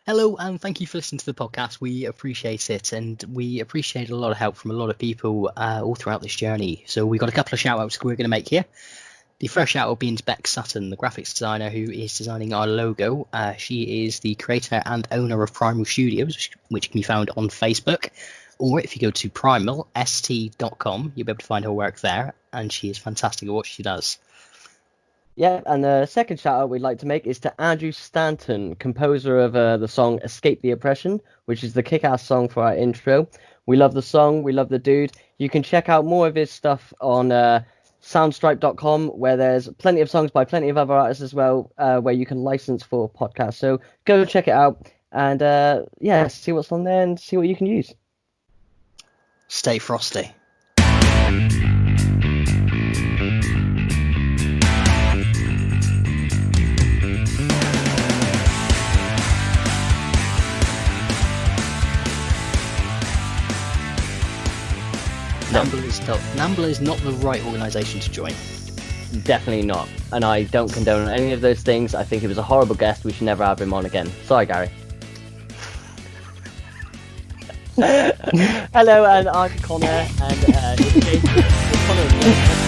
Hello, and thank you for listening to the podcast. We appreciate it, and we appreciate a lot of help from a lot of people all throughout this journey. So we've got a couple of shout-outs we're going to make here. The first shout-out being to Beck Sutton, the graphics designer who is designing our logo. She is the creator and owner of Primal Studios, which can be found on Facebook. Or if you go to primalst.com, you'll be able to find her work there, and she is fantastic at what she does. Yeah, and the second shout out we'd like to make is to Andrew Stanton, composer of the song Escape the Oppression, which is the kick-ass song for our intro. We love the song, we love the dude. You can check out more of his stuff on soundstripe.com, where there's plenty of songs by plenty of other artists as well, where you can license for podcasts. So go check it out and see what's on there and see what you can use. Stay frosty. NAMBLA is not the right organisation to join. Definitely not. And I don't condone any of those things. I think he was a horrible guest. We should never have him on again. Sorry, Gary. Hello, and I'm Connor, and it's Jason. Connor.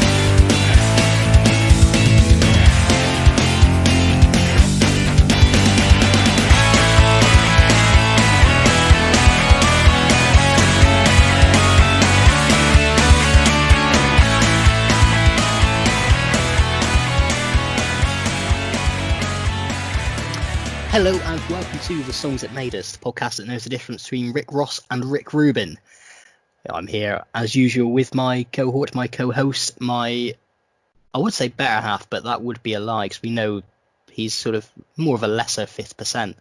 Hello and welcome to The Songs That Made Us, the podcast that knows the difference between Rick Ross and Rick Rubin. I'm here, as usual, with my cohort, my co-host, I would say better half, but that would be a lie, because we know he's sort of more of a lesser 5th%.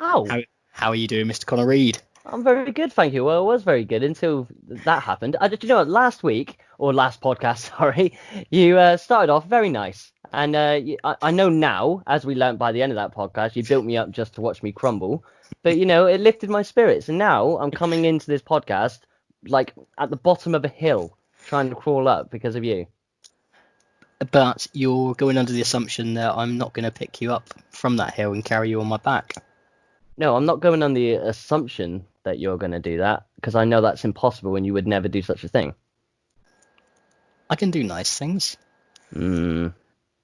Ow! How are you doing, Mr. Connor Reed? I'm very good, thank you. Well, I was very good until that happened. You know what, last podcast, sorry, you started off very nice. And I know now, as we learnt by the end of that podcast, you built me up just to watch me crumble. But, you know, it lifted my spirits. And now I'm coming into this podcast, like, at the bottom of a hill, trying to crawl up because of you. But you're going under the assumption that I'm not going to pick you up from that hill and carry you on my back. No, I'm not going on the assumption that you're going to do that, because I know that's impossible and you would never do such a thing. I can do nice things.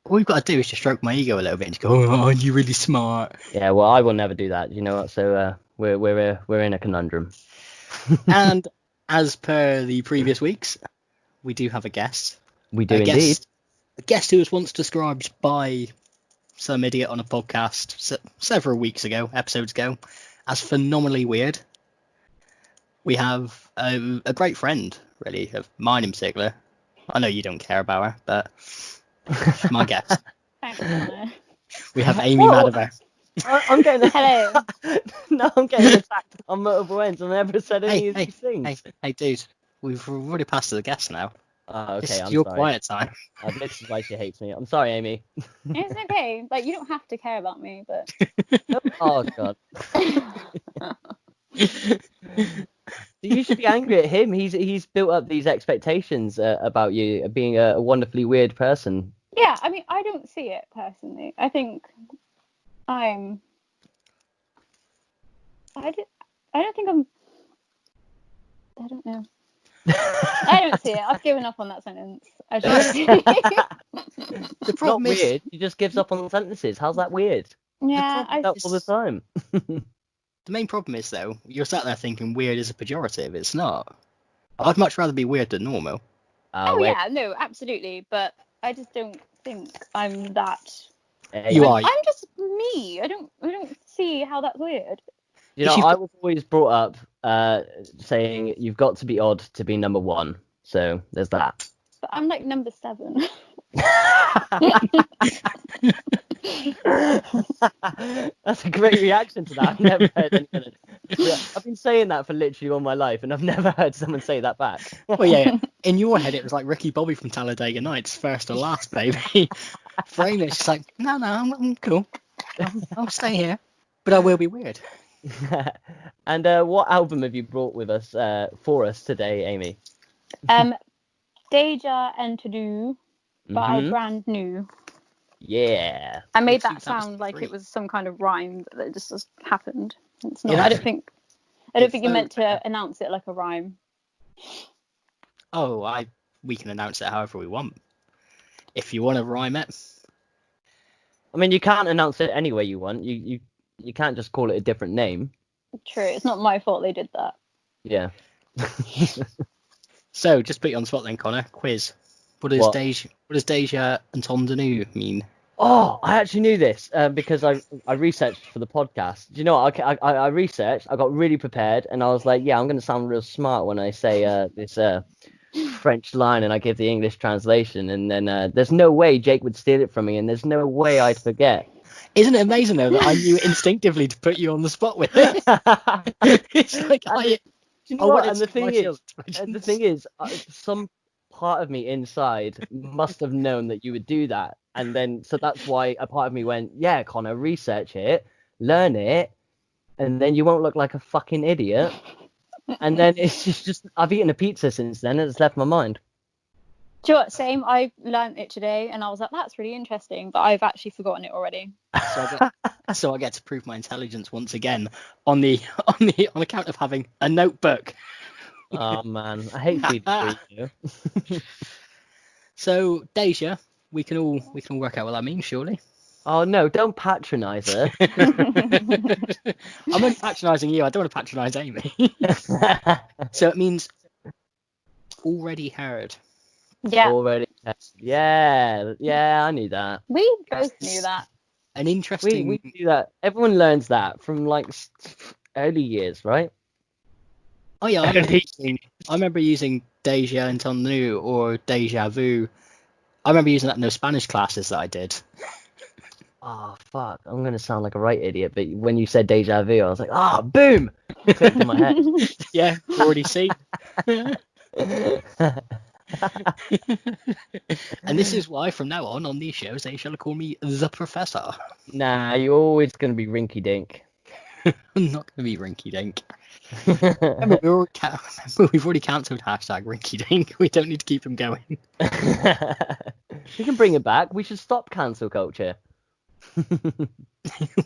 All we've got to do is just stroke my ego a little bit and just go, oh, aren't you really smart? Yeah, well, I will never do that. You know what? So we're in a conundrum. And as per the previous weeks, we do have a guest. We do indeed. A guest who was once described by some idiot on a podcast several episodes ago, as phenomenally weird. We have a great friend, really, of mine in particular. I know you don't care about her, but my guess. Thanks, we have Amy Maddever. I'm getting hello. No, I'm getting attacked on multiple ends. I never said any of these things. Hey, dude, we've already passed to the guest now. Okay, I'm your sorry. Quiet time. This is why she hates me. I'm sorry, Amy. It's okay. Like, you don't have to care about me, but. Oh God. You should be angry at him. He's built up these expectations about you being a wonderfully weird person. Yeah, I mean, I don't see it personally. I think I don't know. I don't see it. I've given up on that sentence. The problem is weird. He just gives up on sentences. How's that weird? Yeah, I all the time. The main problem is, though, you're sat there thinking weird is a pejorative. It's not. I'd much rather be weird than normal. Yeah, no, absolutely. But I just don't think I'm that. You are. I'm just me. I don't see how that's weird. You know, I was always brought up saying you've got to be odd to be number one. So there's that. But I'm like number 7. That's a great reaction to that. I've never heard anyone. Yeah, I've been saying that for literally all my life, and I've never heard someone say that back. Well, yeah. In your head, it was like Ricky Bobby from Talladega Nights, first or last, baby. For Amy, it's just like, no, I'm cool. I'll stay here, but I will be weird. And what album have you brought with us for us today, Amy? Deja Entendu by Brand New. Yeah. I made From that sound like 2003. it was some kind of rhyme that just happened. It's Yeah. not. I don't think It's you're meant so- to announce it like a rhyme. Oh, we can announce it however we want. If you want to rhyme it. I mean, you can't announce it any way you want. You can't just call it a different name. True. It's not my fault they did that. Yeah. So, just put you on the spot then, Connor. Quiz. What does What? Deja Entendu mean? Oh, I actually knew this because I researched for the podcast. Do you know what? I researched. I got really prepared, and I was like, yeah, I'm going to sound real smart when I say this French line, and I give the English translation. And then there's no way Jake would steal it from me, and there's no way I'd forget. Isn't it amazing though that I knew instinctively to put you on the spot with it? It's like Do you know what? wanted And the to my thing is, field intelligence. some part of me inside must have known that you would do that, and then so that's why a part of me went, yeah, Connor, research it, learn it, and then you won't look like a fucking idiot. And then it's just I've eaten a pizza since then, and it's left my mind. Do you know what? Same. I learned it today, and I was like, "That's really interesting," but I've actually forgotten it already. So I get to prove my intelligence once again on account of having a notebook. Oh man, I hate feeding you. So Deja, we can all work out what that means, surely. Oh no, don't patronise her. I'm only patronising you. I don't want to patronise Amy. So it means already heard. Yeah, Already. Yeah, I knew that. we both knew that. An interesting. We do that. Everyone learns that from like early years, right? Oh yeah, I remember using Deja Entendu or Deja Vu. I remember using that in those Spanish classes that I did. Oh fuck, I'm gonna sound like a right idiot, but when you said deja vu, I was like, ah, boom, clicked in my head. Yeah, already seen. And this is why from now on these shows they shall call me the Professor. Nah, you're always gonna be rinky dink. I'm not going to be rinky dink. Remember, we've already cancelled hashtag rinky dink. We don't need to keep him going. We can bring it back. We should stop cancel culture.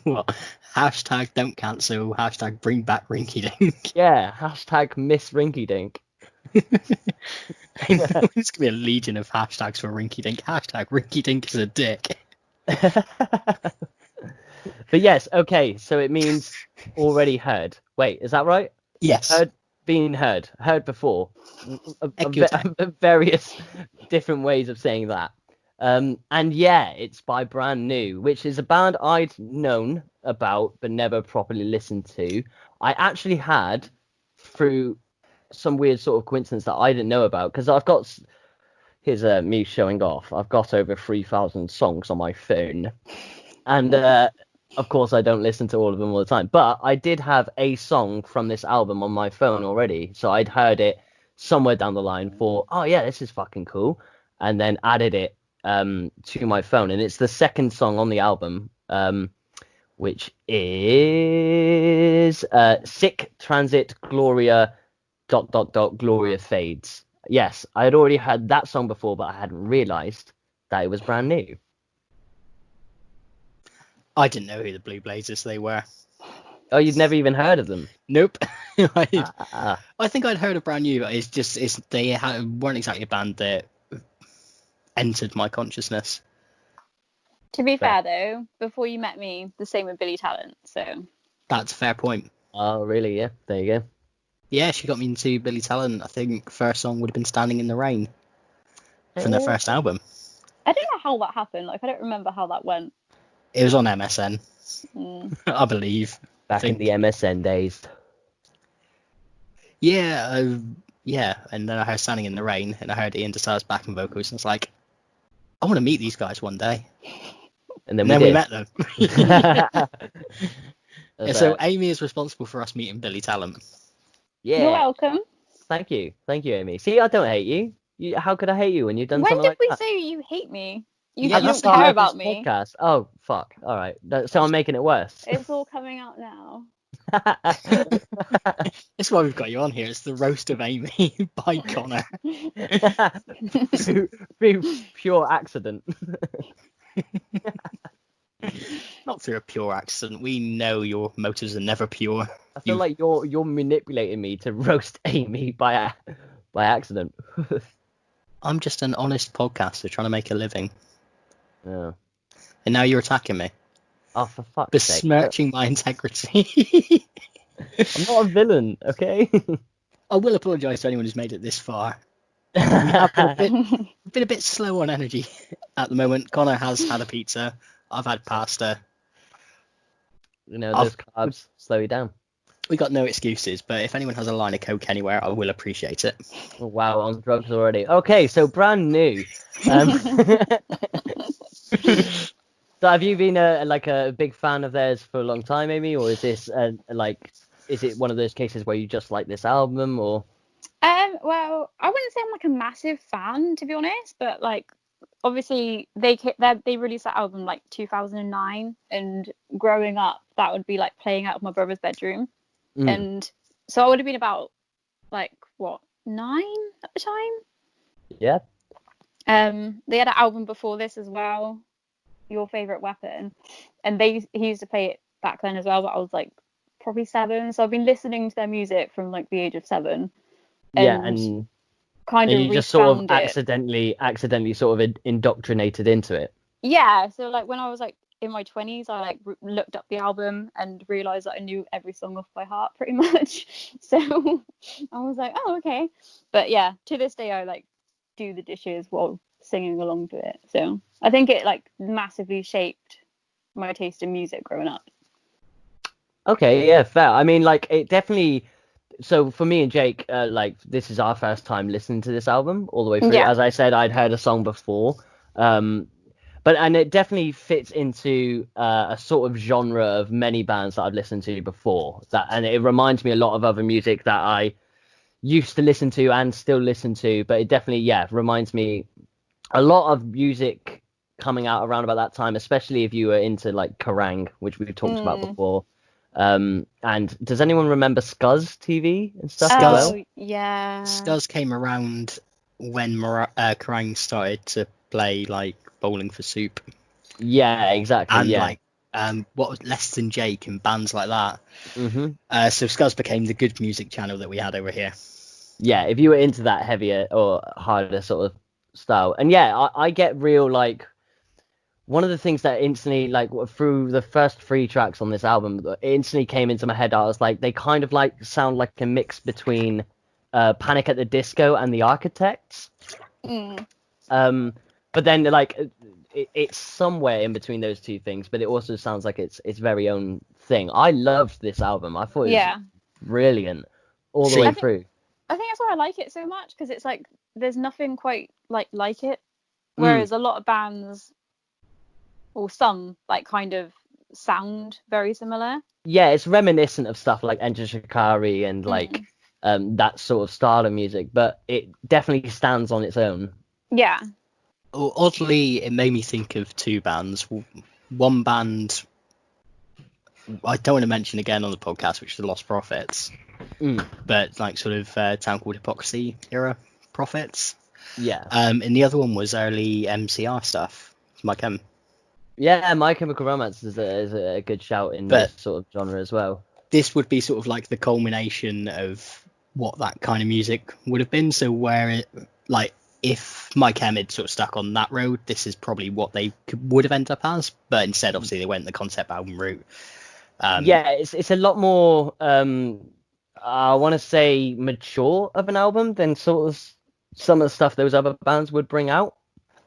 Well, hashtag don't cancel. Hashtag bring back rinky dink. Yeah, hashtag miss rinky dink. There's going to be a legion of hashtags for rinky dink. Hashtag rinky dink is a dick. But yes, okay, so it means already heard. Wait, is that right? Yes. Heard, being heard before. Accurate. Various different ways of saying that. And yeah, it's by Brand New, which is a band I'd known about but never properly listened to. I actually had, through some weird sort of coincidence that I didn't know about, because I've got, here's me showing off, I've got over 3,000 songs on my phone. And of course, I don't listen to all of them all the time, but I did have a song from this album on my phone already. So I'd heard it somewhere down the line for, oh yeah, this is fucking cool. And then added it to my phone. And it's the second song on the album, which is Sick Transit Gloria ... Gloria Fades. Yes, I had already heard that song before, but I hadn't realised that it was brand new. I didn't know who the Blue Blazers they were. Oh, you'd never even heard of them? Nope. Ah. I think I'd heard of Brand New, but they weren't exactly a band that entered my consciousness. To be fair, though, before you met me, the same with Billy Talent. So That's a fair point. Oh, really? Yeah, there you go. Yeah, she got me into Billy Talent. I think first song would have been Standing in the Rain from their first album. I don't know how that happened. Like, I don't remember how that went. It was on MSN, I believe. Back in the MSN days. Yeah, and then I heard Standing in the Rain, and I heard Ian DeSar's backing vocals, and it's like, I want to meet these guys one day. And then we met them. Yeah, So Amy is responsible for us meeting Billy Talent. yeah. You're welcome. Thank you, Amy. See, I don't hate you. How could I hate you when you've done When something did like we that? say you hate me? You Yeah, don't that's care not about me. Podcast. Oh, fuck. All right. So I'm making it worse. It's all coming out now. That's why we've got you on here. It's the roast of Amy by Connor. through pure accident. not through a pure accident. We know your motives are never pure. I feel like you're manipulating me to roast Amy by accident. I'm just an honest podcaster trying to make a living. Yeah. And now you're attacking me. Oh, for fuck's sake. Besmirching my integrity. I'm not a villain, okay? I will apologise to anyone who's made it this far. We have been a bit slow on energy at the moment. Connor has had a pizza. I've had pasta. Those carbs slow you down. We got no excuses, but if anyone has a line of coke anywhere, I will appreciate it. Oh, wow, on drugs already. Okay, so brand new. So have you been a big fan of theirs for a long time, Amy, or is this is it one of those cases where you just like this album, or? Well, I wouldn't say I'm like a massive fan, to be honest, but like obviously they released that album like 2009, and growing up that would be like playing out of my brother's bedroom, and so I would have been about like 9 at the time. Yeah. They had an album before this as well, Your Favorite Weapon, and he used to play it back then as well, but I was like probably 7, so I've been listening to their music from like the age of 7. And kind of you just sort of accidentally sort of indoctrinated into it. Yeah, so like when I was like in my 20s, I like looked up the album and realized that I knew every song off by heart pretty much. So I was like, oh, okay. But yeah, to this day I like do the dishes while singing along to it. So I think it like massively shaped my taste in music growing up. Okay, yeah, fair. I mean, like, it definitely. So for me and Jake, like, this is our first time listening to this album all the way through. Yeah. As I said, I'd heard a song before, and it definitely fits into a sort of genre of many bands that I've listened to before. And it reminds me a lot of other music that I used to listen to and still listen to. But it definitely, reminds me a lot of music coming out around about that time, especially if you were into like Kerrang, which we've talked about before. And does anyone remember Scuzz TV and stuff? Oh, yeah. Scuzz came around when Kerrang started to play like Bowling for Soup. Yeah, exactly. And like what was Less Than Jake and bands like that. Mm-hmm. So Scuzz became the good music channel that we had over here. Yeah, if you were into that heavier or harder sort of style. And yeah, I get real like. One of the things that instantly, like, through the first 3 tracks on this album, it instantly came into my head. I was like, they kind of like sound like a mix between Panic at the Disco and The Architects. But then, like, it's somewhere in between those two things, but it also sounds like it's very own thing. I loved this album. I thought it was brilliant all the way through. I think that's why I like it so much, because it's like there's nothing quite like it. Whereas a lot of bands, or some, like, kind of sound very similar. Yeah, it's reminiscent of stuff like Enter Shikari and like that sort of style of music, but it definitely stands on its own. Yeah. Oddly, it made me think of 2 bands. One band I don't want to mention again on the podcast, which is the Lost Prophets, but like sort of Town Called Hypocrisy era Prophets. Yeah. And the other one was early MCR stuff. My Chem. Yeah, My Chemical Romance is a good shout in this sort of genre as well. This would be sort of like the culmination of what that kind of music would have been. So where it, like, if My Chem had sort of stuck on that road, this is probably what they would have ended up as. But instead, obviously, they went the concept album route. Yeah, it's a lot more, I want to say, mature of an album than sort of some of the stuff those other bands would bring out.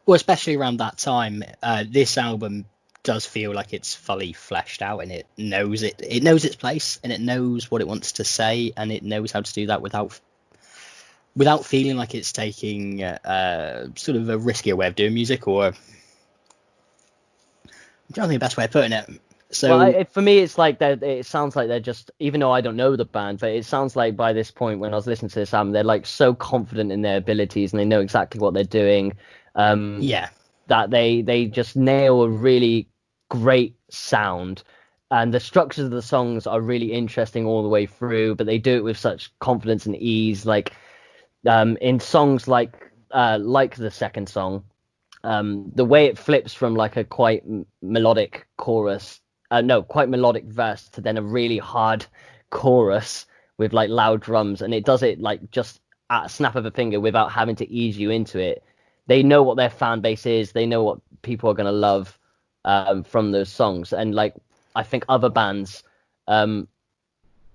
Well, especially around that time, this album does feel like it's fully fleshed out, and it knows its place, and it knows what it wants to say, and it knows how to do that without feeling like it's taking sort of a riskier way of doing music, or I'm trying to think the best way of putting it. So for me, it's like that. It sounds like they're just, even though I don't know the band, but it sounds like by this point, when I was listening to this album, they're like so confident in their abilities and they know exactly what they're doing. That they just nail a really great sound, and the structures of the songs are really interesting all the way through, but they do it with such confidence and ease. Like in songs like the second song, the way it flips from like a quite melodic chorus quite melodic verse to then a really hard chorus with like loud drums, and it does it like just at a snap of a finger without having to ease you into it. They know what their fan base is. They know what people are going to love from those songs. And like, I think other bands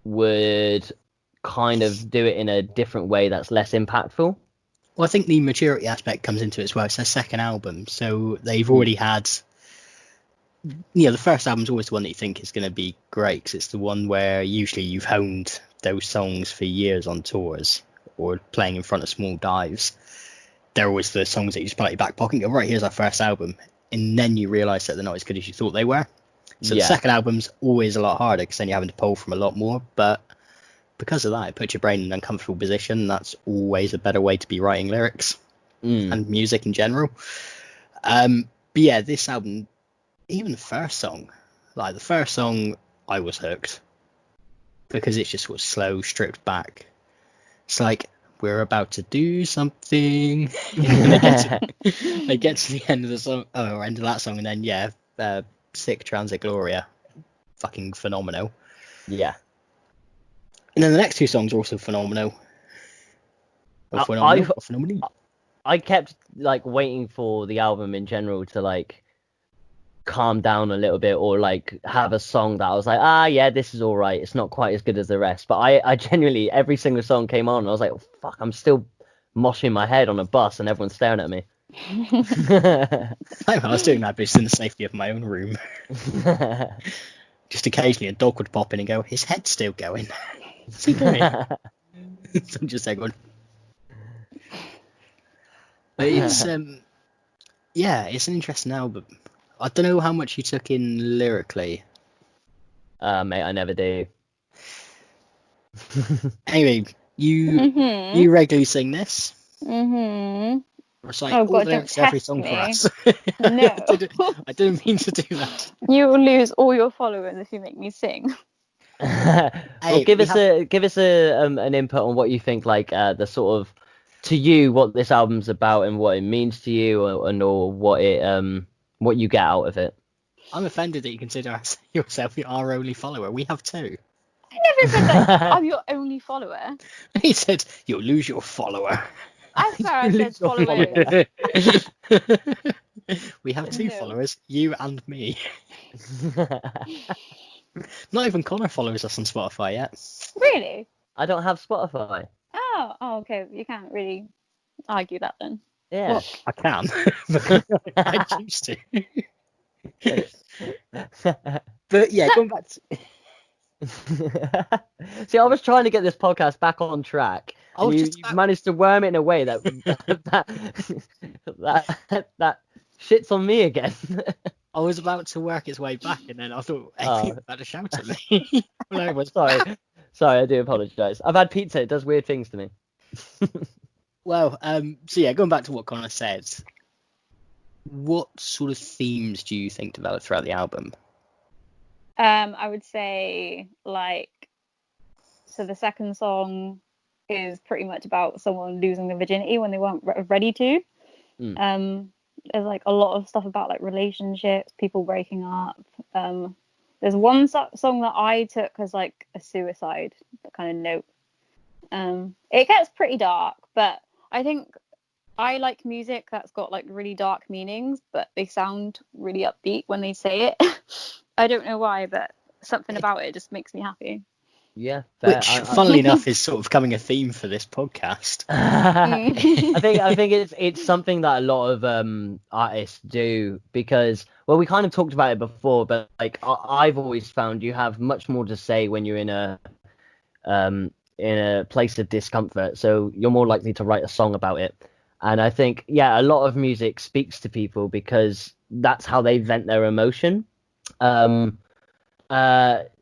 would kind of do it in a different way that's less impactful. Well, I think the maturity aspect comes into it as well. It's their second album, so they've already had... the first album's always the one that you think is going to be great, because it's the one where usually you've honed those songs for years on tours or playing in front of small dives. They're always the songs that you just put out your back pocket and go, right, here's our first album. And then you realise that they're not as good as you thought they were. So the second album's always a lot harder, because then you're having to pull from a lot more. But because of that, it puts your brain in an uncomfortable position. And that's always a better way to be writing lyrics and music in general. But yeah, this album, even the first song, I was hooked. Because it's just sort of slow, stripped back. It's like, we're about to do something. They get to the end of the song, end of that song, and then Sick Transit Gloria, fucking phenomenal. Yeah. And then the next two songs are also phenomenal. I kept like waiting for the album in general to like calm down a little bit, or like have a song that I was like, yeah, this is all right. It's not quite as good as the rest. But I genuinely, every single song came on, and I was like, oh, fuck, I'm still moshing my head on a bus and everyone's staring at me. I was doing that, but it's in the safety of my own room. Just occasionally a dog would pop in and go, his head's still going. What's he doing? So I'm just like, going. But it's it's an interesting album. I don't know how much you took in lyrically. Mate, I never do. Anyway, you regularly sing this. Mm-hmm. Recite all the lyrics to every song for us. No. I didn't mean to do that. You will lose all your followers if you make me sing. Well, give us an input on what you think, like the sort of, to you, what this album's about and what it means to you, or what it what you get out of it. I'm offended that you consider yourself our only follower. We have two. I never said that I'm your only follower. He said you'll lose your follower. I swear I said followers. We have two followers, you and me. Not even Connor follows us on Spotify yet. Really? I don't have Spotify. Oh, okay. You can't really argue that then. Yeah. Well, I can, but I choose to. But yeah, going back to... See, I was trying to get this podcast back on track. You managed to worm it in a way that that shits on me again. I was about to work its way back, and then I thought, Amy was about to shout at me. Sorry, I do apologise. I've had pizza. It does weird things to me. Well, so yeah, going back to what Connor said, what sort of themes do you think developed throughout the album? I would say, so the second song is pretty much about someone losing their virginity when they weren't ready to. There's like a lot of stuff about like relationships, people breaking up. There's one song that I took as like a suicide kind of note. It gets pretty dark, but I think I like music that's got like really dark meanings, but they sound really upbeat when they say it. I don't know why, but something about it just makes me happy. Yeah, fair. Which, funnily enough, is sort of becoming a theme for this podcast. I think it's something that a lot of artists do, because, well, we kind of talked about it before, but like I've always found you have much more to say when you're in a place of discomfort, so you're more likely to write a song about it. And I think, a lot of music speaks to people because that's how they vent their emotion.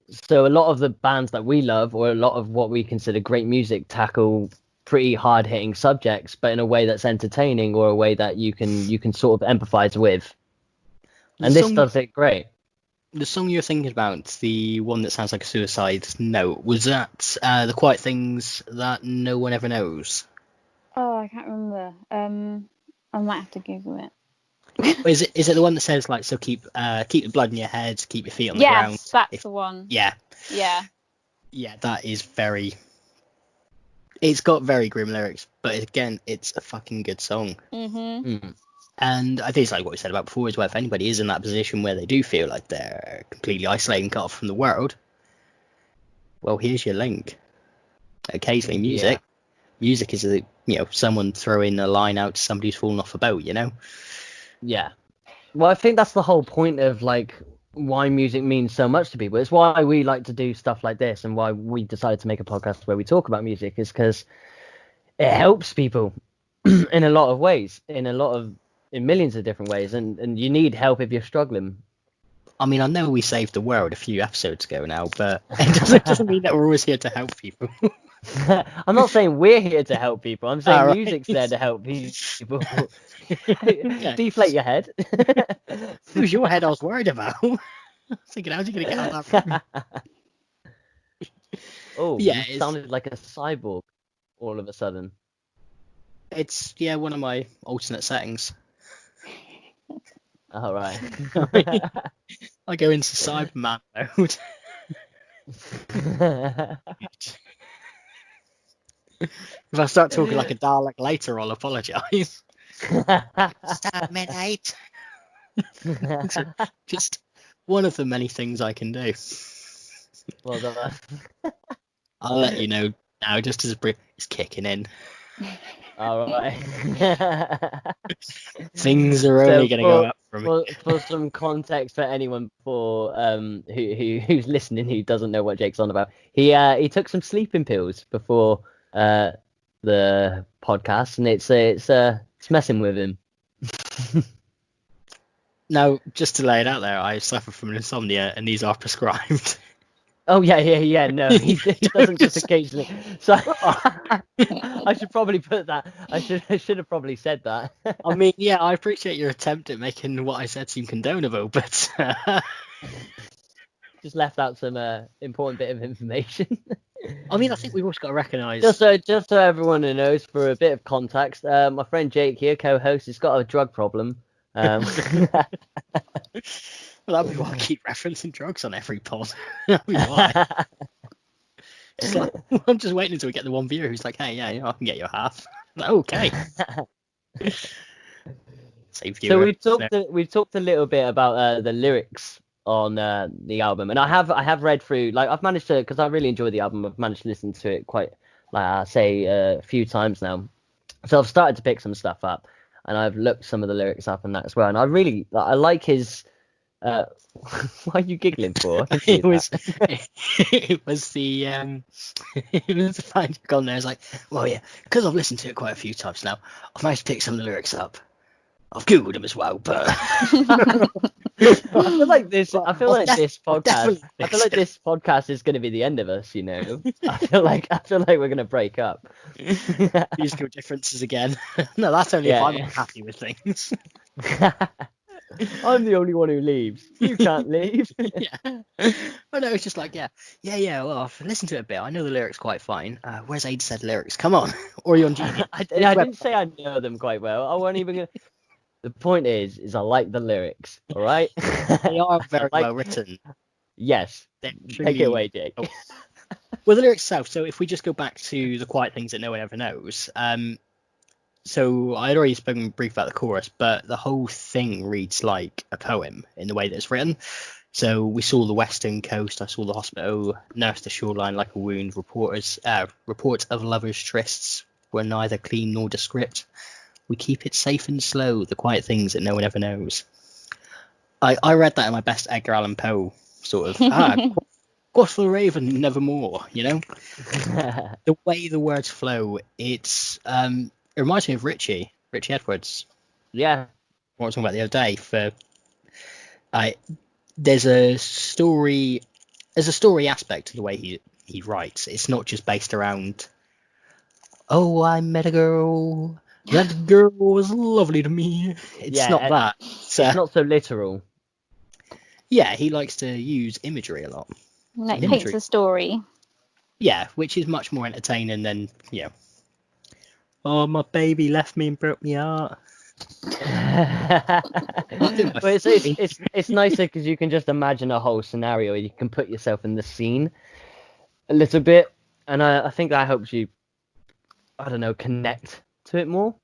So a lot of the bands that we love, or a lot of what we consider great music, tackle pretty hard-hitting subjects, but in a way that's entertaining, or a way that you can sort of empathize with. And this does it great. The song you're thinking about, the one that sounds like a suicide note, was that The Quiet Things That No One Ever Knows? Oh, I can't remember. I might have to Google it. Is it the one that says like, so keep the blood in your head, keep your feet on the ground? Yes, that's the one. Yeah. Yeah. Yeah, that is very. It's got very grim lyrics, but again, it's a fucking good song. Mhm. And I think it's like what we said about before as well. If anybody is in that position where they do feel like they're completely isolated and cut off from the world, well, here's your link. Occasionally, music. Music is someone throwing a line out to somebody who's fallen off a boat. Yeah. Well, I think that's the whole point of like why music means so much to people. It's why we like to do stuff like this, and why we decided to make a podcast where we talk about music, is because it helps people in a lot of ways, in millions of different ways, and you need help if you're struggling. I mean, I know we saved the world a few episodes ago now, but it doesn't mean that we're always here to help people. I'm not saying we're here to help people. I'm saying Right. music's there to help people. Yeah. Deflate your head. It was your head I was worried about. I was thinking, how's he going to get out of that room? Oh, Yeah, you sounded like a cyborg all of a sudden. It's one of my alternate settings. All right. I go into Cyberman mode. If I start talking like a Dalek later, I'll apologise. Terminate. Just one of the many things I can do. Well done. I'll let you know now, just as a brief, it's kicking in. All right. Things are only going to go up from for some context for anyone who's listening who doesn't know what Jake's on about, he took some sleeping pills before the podcast, and it's messing with him. Now, just to lay it out there, I suffer from insomnia, and these are prescribed. Oh yeah. No, he doesn't just occasionally. So I should probably put that. I should have probably said that. I mean, yeah, I appreciate your attempt at making what I said seem condonable, but just left out some important bit of information. I mean, I think we've also got to recognise. Just so everyone who knows, for a bit of context, my friend Jake here, co-host, has got a drug problem. Well, that'd be why I keep referencing drugs on every pod. That'd be why. I'm just waiting until we get the one viewer who's like, hey, yeah, I can get you a half. Like, okay. So we've talked a little bit about the lyrics on the album, and I have read through, like, I've managed to, because I really enjoy the album, I've managed to listen to it quite, like I say, a few times now. So I've started to pick some stuff up, and I've looked some of the lyrics up and that as well, and I like his. What are you giggling for? It was the it was the fine joke on there. It's like, well, yeah, because I've listened to it quite a few times now, I've managed to pick some of the lyrics up. I've googled them as well, but I feel like this podcast is going to be the end of us. I feel like we're going to break up. Musical differences again. No, that's only if I'm happy with things. I'm the only one who leaves. You can't leave. Yeah. But no, it's just like, yeah. Well, I've listened to it a bit. I know the lyrics quite fine. Where's Aid said lyrics? Come on. Or you on Genie? I didn't say I know them quite well. I wasn't even gonna. The point is I like the lyrics. All right. They are very well written. Yes. Take it away, Jake. Well, the lyrics itself. So if we just go back to the quiet things that no one ever knows. So I'd already spoken brief about the chorus, but the whole thing reads like a poem in the way that it's written. So we saw the western coast, I saw the hospital, nursed the shoreline like a wound. Reports of lovers' trysts were neither clean nor descript. We keep it safe and slow, the quiet things that no one ever knows. I read that in my best Edgar Allan Poe sort of. Quoth for the raven, nevermore. The way the words flow, it's it reminds me of Richie Edwards. Yeah. What I was talking about the other day. There's a story aspect to the way he writes. It's not just based around, oh, I met a girl. That girl was lovely to me. It's not that. It's not so literal. Yeah, he likes to use imagery a lot. Like paints a story. Yeah, which is much more entertaining than, oh, my baby left me and broke my heart. But it's nicer because you can just imagine a whole scenario. You can put yourself in the scene a little bit, and I think that helps you, I don't know, connect to it more.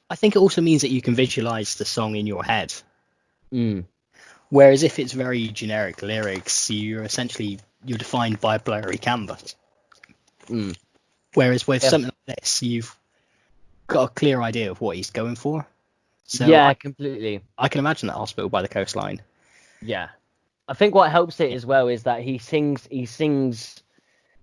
I think it also means that you can visualize the song in your head. Mm. Whereas if it's very generic lyrics, you're defined by a blurry canvas. Mm. Whereas with something like this, you've got a clear idea of what he's going for. So Yeah, completely. I can imagine that Hospital by the Coastline. Yeah. I think what helps it as well is that he sings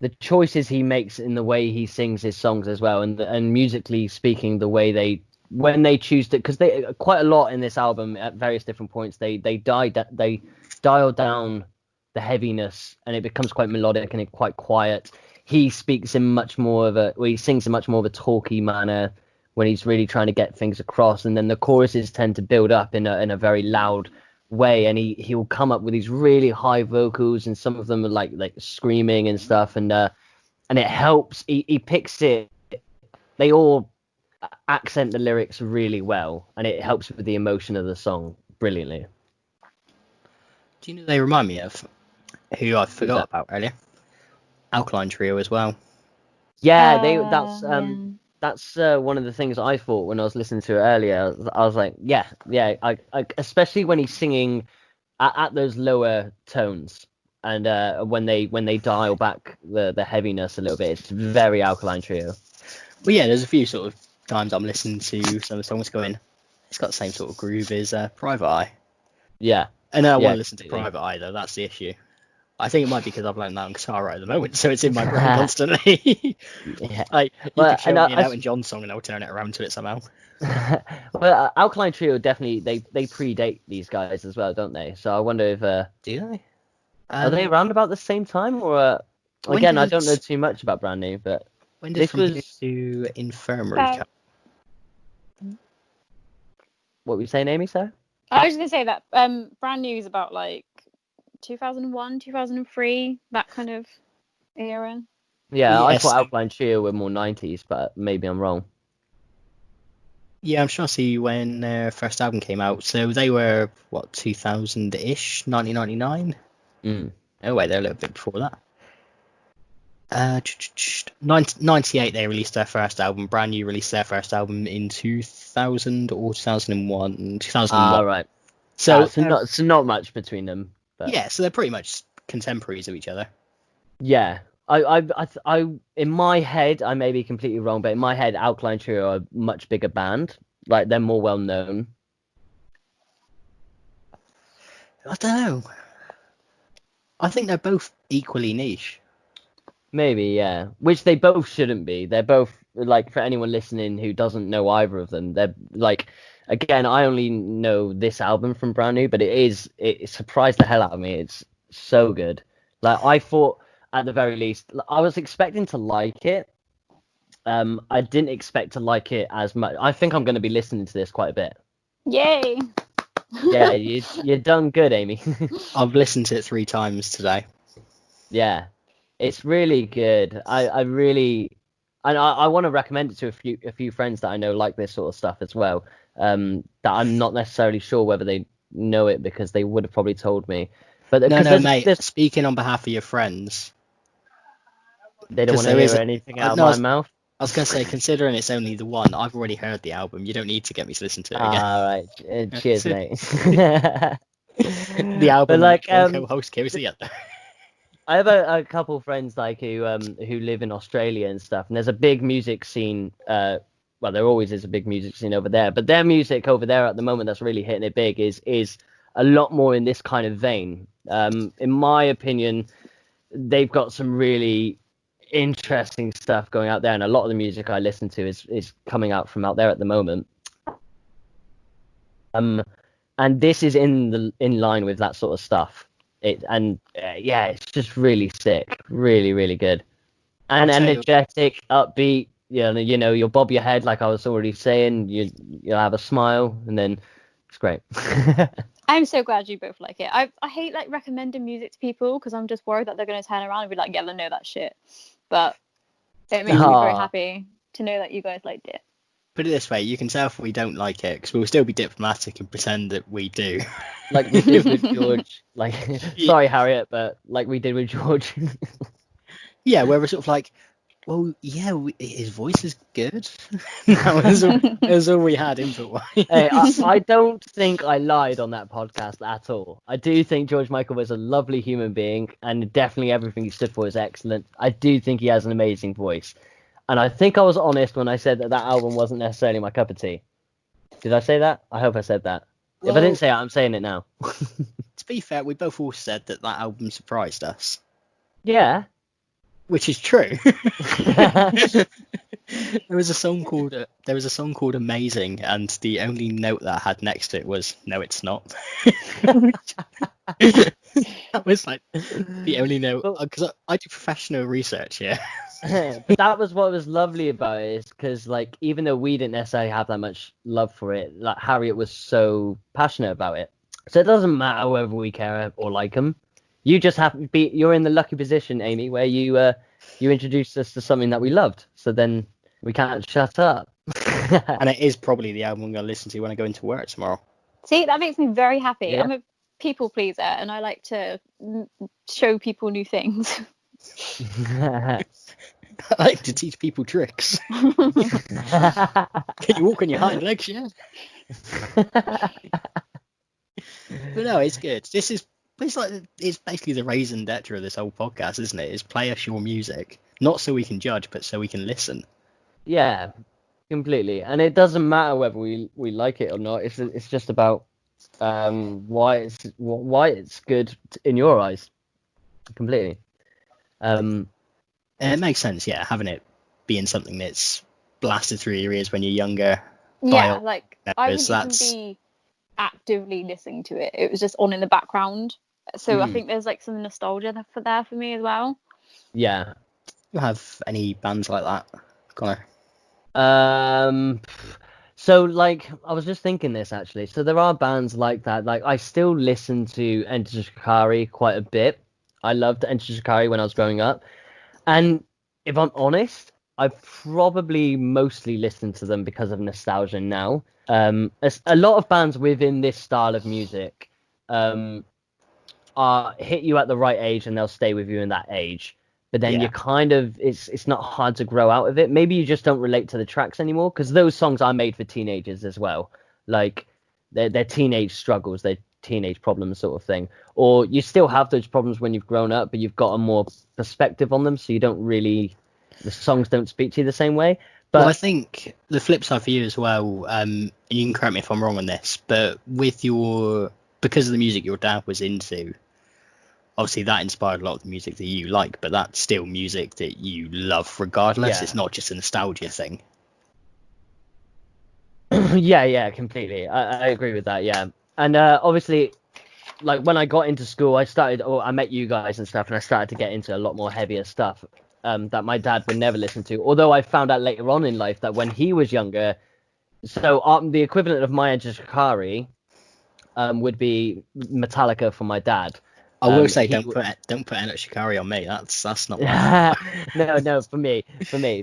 the choices he makes in the way he sings his songs as well, and musically speaking, the way when they choose to, because they quite a lot in this album at various different points they dial down the heaviness and it becomes quite melodic and quite quiet. He speaks in he sings in much more of a talky manner when he's really trying to get things across, and then the choruses tend to build up in a very loud way, and he'll come up with these really high vocals, and some of them are like screaming and stuff, and it helps. He picks it. They all accent the lyrics really well, and it helps with the emotion of the song brilliantly. Do you know they remind me of who I forgot about earlier? Alkaline Trio as well. Yeah, that's one of the things I thought when I was listening to it earlier. I was like, yeah, I especially when he's singing at those lower tones, and when they dial back the heaviness a little bit, it's very Alkaline Trio. Well, yeah, there's a few sort of times I'm listening to some of the songs going, it's got the same sort of groove as Private Eye. Yeah. And I want to listen to Private Eye, though. That's the issue. I think it might be because I've learned that on guitar right at the moment, so it's in my brain constantly. Yeah. Like, you could show me an Elton John song and I'll turn it around to it somehow. Well, Alkaline Trio definitely, they predate these guys as well, don't they? So I wonder if... Do they? Are they around about the same time? Or again, I don't know too much about Brand New, but... When did From Here to Infirmary come? What were you saying, Amy, sir? I was going to say that Brand New is about like 2001, 2003, that kind of era. Yeah, I thought Alkaline Trio were more 90s, but maybe I'm wrong. Yeah, I'm trying to see when their first album came out. So they were, 2000-ish, 1999? Oh, wait, they're a little bit before that. 98 they released their first album. Brand New released their first album in 2000 or 2001. 2001. Right. So not much between them. But... Yeah, so they're pretty much contemporaries of each other. Yeah, I in my head, I may be completely wrong, but in my head, Alkaline Trio are a much bigger band. Like, they're more well known. I don't know. I think they're both equally niche. Maybe, yeah. Which they both shouldn't be. They're both, like, for anyone listening who doesn't know either of them, they're like, again, I only know this album from Brand New, but it surprised the hell out of me. It's so good. Like, I thought, at the very least, I was expecting to like it. I didn't expect to like it as much. I think I'm going to be listening to this quite a bit. Yay! Yeah, you're done good, Amy. I've listened to it 3 times today. Yeah, it's really good. I really, and I want to recommend it to a few friends that I know like this sort of stuff as well. That I'm not necessarily sure whether they know it because they would have probably told me. But no, mate. Speaking on behalf of your friends, they don't want to hear anything out of my mouth. I was going to say, considering it's only the one, I've already heard the album. You don't need to get me to listen to it again. All right. Cheers, mate. The album, like, one co-host kills the other. I have a couple friends like who live in Australia and stuff, and there's a big music scene. Well, there always is a big music scene over there, but their music over there at the moment that's really hitting it big is a lot more in this kind of vein. In my opinion, they've got some really interesting stuff going out there, and a lot of the music I listen to is coming out from out there at the moment. And this is in line with that sort of stuff. It's just really sick, really, really good, and energetic, upbeat. You know, you'll bob your head like I was already saying. You'll have a smile, and then it's great. I'm so glad you both like it. I hate like recommending music to people because I'm just worried that they're going to turn around and be like, yeah, they know that shit. But it makes me very happy to know that you guys liked it. Put it this way, you can tell if we don't like it, because we'll still be diplomatic and pretend that we do. Like we did with George. Like, Yeah. sorry, Harriet, but like we did with George. Yeah, where we're sort of like, well, yeah, his voice is good. That was all we had input-wise. Hey, I don't think I lied on that podcast at all. I do think George Michael was a lovely human being, and definitely everything he stood for is excellent. I do think he has an amazing voice. And I think I was honest when I said that album wasn't necessarily my cup of tea. Did I say that? I hope I said that. If I didn't say it, I'm saying it now. To be fair, we both all said that album surprised us. Yeah. Which is true. There was a song called Amazing, and the only note that I had next to it was "No, it's not." That was like the only note, because I do professional research here. But that was what was lovely about it, is because like even though we didn't necessarily have that much love for it, like Harriet was so passionate about it. So it doesn't matter whether we care or like him. You just have to be. You're in the lucky position, Amy, where you introduced us to something that we loved. So then we can't shut up. And it is probably the album I'm going to listen to when I go into work tomorrow. See, that makes me very happy. Yeah. I'm a people pleaser, and I like to show people new things. I like to teach people tricks. Can you walk on your hind legs? Yeah. But no, it's good. It's basically the raison d'etre of this whole podcast, isn't it? Is play us your music, not so we can judge, but so we can listen. Yeah, completely. And it doesn't matter whether we like it or not. It's just about why it's good in your eyes. Completely. It makes sense, yeah, having it being something that's blasted through your ears when you're younger. Yeah, like I wouldn't even be actively listening to it. It was just on in the background. So I think there's like some nostalgia for me as well. Yeah. You have any bands like that, Connor? So like I was just thinking this actually. So there are bands like that. Like I still listen to Enter Shikari quite a bit. I loved Enter Shikari when I was growing up. And if I'm honest, I probably mostly listen to them because of nostalgia now. A lot of bands within this style of music hit you at the right age and they'll stay with you in that age. But then you kind of, it's not hard to grow out of it. Maybe you just don't relate to the tracks anymore, because those songs are made for teenagers as well. Like they're teenage struggles, they're teenage problems sort of thing. Or you still have those problems when you've grown up, but you've got a more perspective on them, so you don't really, the songs don't speak to you the same way. But well, I think the flip side for you as well, and you can correct me if I'm wrong on this, but because of the music your dad was into, obviously that inspired a lot of the music that you like, but that's still music that you love regardless. It's not just a nostalgia thing. yeah, completely. I agree with that, yeah. And obviously, like when I got into school, I met you guys and stuff, and I started to get into a lot more heavier stuff that my dad would never listen to. Although I found out later on in life that when he was younger, so the equivalent of my Enter Shikari would be Metallica for my dad. I will say, don't put Enter Shikari on me. That's not. No, for me,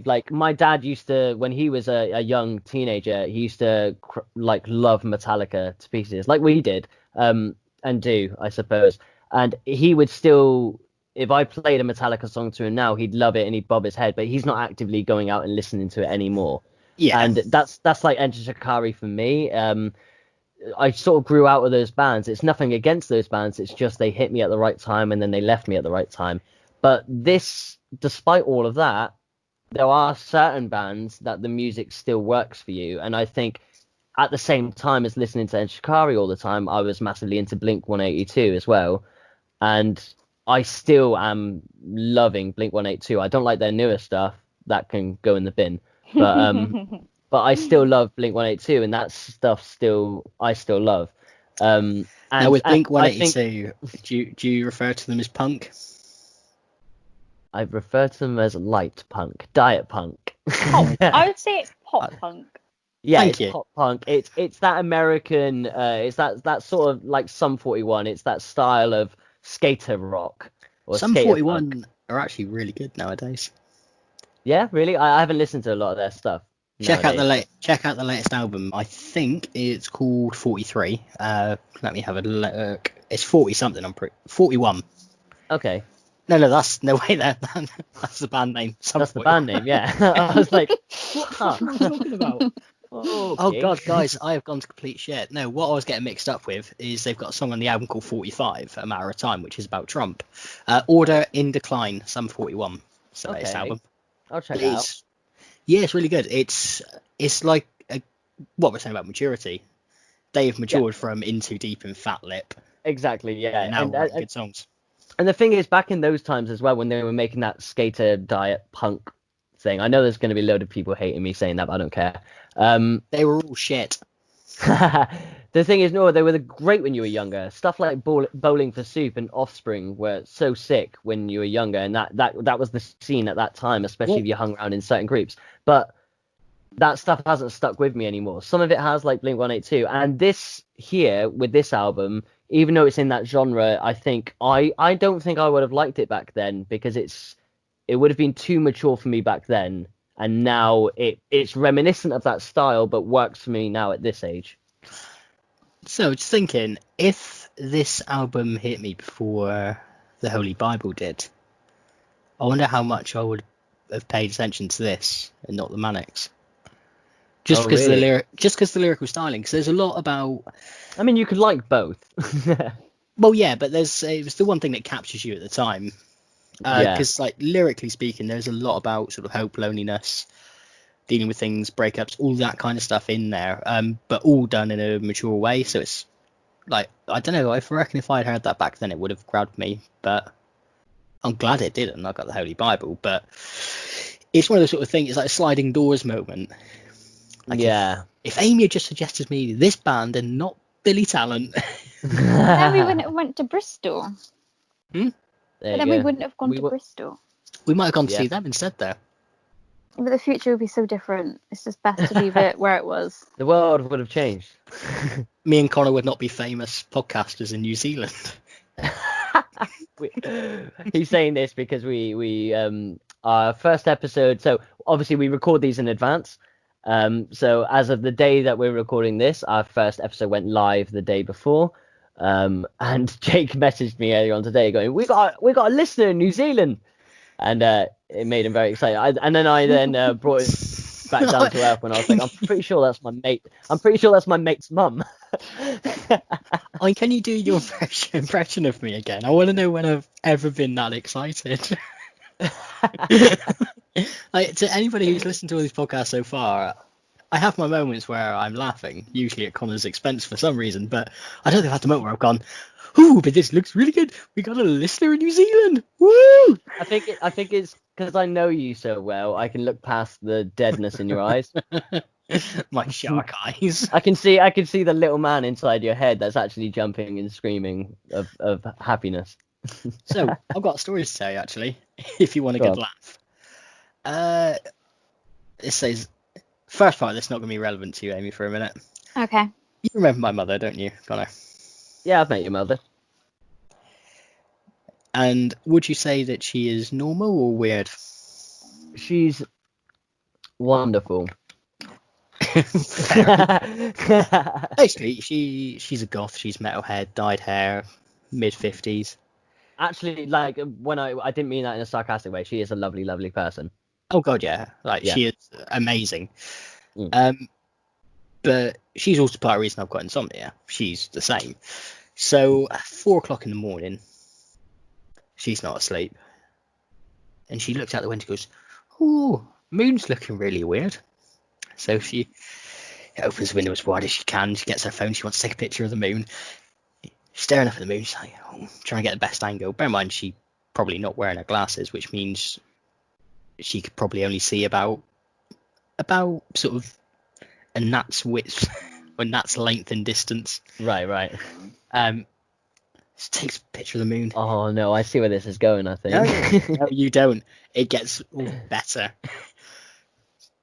like my dad used to, when he was a young teenager, he used to like love Metallica to pieces, like we did, and do, I suppose. And he would still, if I played a Metallica song to him now, he'd love it and he'd bob his head, but he's not actively going out and listening to it anymore. Yeah, and that's like Enter Shikari for me. I sort of grew out of those bands. It's nothing against those bands. It's just they hit me at the right time and then they left me at the right time. But this, despite all of that, there are certain bands that the music still works for you. And I think at the same time as listening to Shikari all the time, I was massively into Blink-182 as well. And I still am loving Blink-182. I don't like their newer stuff. That can go in the bin. But I still love Blink-182, and that stuff I still love. And now with Blink-182, do you refer to them as punk? I refer to them as light punk, diet punk. I would say it's pop punk. Yeah, it's pop punk. It's that American. It's that sort of like Sum 41. It's that style of skater rock. Sum 41 are actually really good nowadays. Yeah, really. I haven't listened to a lot of their stuff. nowadays. Check out the latest album. I think it's called 43. Let me have a look. It's 40 something. 41. Okay, That's no way. That's the band name. that's the band name. Yeah, I was like, What are you talking about? Oh okay. God, guys, I have gone to complete shit. No, what I was getting mixed up with is they've got a song on the album called 45, A Matter of Time, which is about Trump. Order in Decline, Sum 41. It's the latest Okay. album. I'll check it out. Yeah, it's really good. It's like what we're saying about maturity. They've matured from Into Deep and Fat Lip. Exactly. Yeah, And now we're writing good songs. And the thing is, back in those times as well, when they were making that skater diet punk thing, I know there's going to be a load of people hating me saying that, but I don't care. They were all shit. The thing is, no, they were great when you were younger. Stuff like Bowling for Soup and Offspring were so sick when you were younger, and that was the scene at that time, especially if you hung around in certain groups. But that stuff hasn't stuck with me anymore. Some of it has, like Blink-182, and this here with this album, even though it's in that genre, I think I don't think I would have liked it back then, because it would have been too mature for me back then, and now it's reminiscent of that style, but works for me now at this age. So just thinking, if this album hit me before the Holy Bible did, I wonder how much I would have paid attention to this and not the Manics. Just because the lyrical styling. Because there's a lot about. I mean, you could like both. Well, yeah, but it was the one thing that captures you at the time. Because like lyrically speaking, there's a lot about sort of hope, loneliness, dealing with things, breakups, all that kind of stuff in there. But all done in a mature way. So it's like, I don't know. I reckon if I'd heard that back then, it would have grabbed me. But I'm glad it didn't. I got the Holy Bible, but it's one of those sort of things. It's like a sliding doors moment. Like if Amy had just suggested me this band and not Billy Talent. Then we wouldn't have went to Bristol. We wouldn't have gone to Bristol. We might have gone to see them instead, though. But the future would be so different. It's just best to leave it where it was. The world would have changed. Me and Connor would not be famous podcasters in New Zealand. He's saying this because we our first episode. So obviously we record these in advance. So as of the day that we're recording this, our first episode went live the day before. And Jake messaged me earlier on today going, we got a listener in New Zealand, and it made him very excited. I then brought it back down to earth when I was like, I'm pretty sure that's my mate. I'm pretty sure that's my mate's mum. Can you do your impression of me again? I want to know when I've ever been that excited. Like, to anybody who's listened to all these podcasts so far, I have my moments where I'm laughing, usually at Connor's expense for some reason, but I don't think I've had the moment where I've gone, ooh, but this looks really good. We got a listener in New Zealand. Woo! I think it's because I know you so well. I can look past the deadness in your eyes. My shark eyes. I can see the little man inside your head that's actually jumping and screaming of happiness. So I've got stories to tell you, actually, if you want a good laugh. It says, first part, that's not going to be relevant to you, Amy, for a minute. Okay. You remember my mother, don't you, Connor? Yeah, I've met your mother. And would you say that she is normal or weird? She's wonderful. Basically, she's a goth. She's metalhead, dyed hair, mid-50s. Actually, like, when I didn't mean that in a sarcastic way. She is a lovely, lovely person. Oh god, yeah. She is amazing. But she's also part of the reason I've got insomnia. She's the same. So at 4:00 in the morning, she's not asleep, and she looks out the window and goes, "Oh, moon's looking really weird." So she opens the window as wide as she can. She gets her phone. She wants to take a picture of the moon. She's staring up at the moon. She's like, trying to get the best angle. Bear in mind, she's probably not wearing her glasses, which means she could probably only see about sort of a gnat's width or gnat's length and distance. Right. She takes a picture of the moon. Oh no, I see where this is going, I think. No, you don't. It gets better.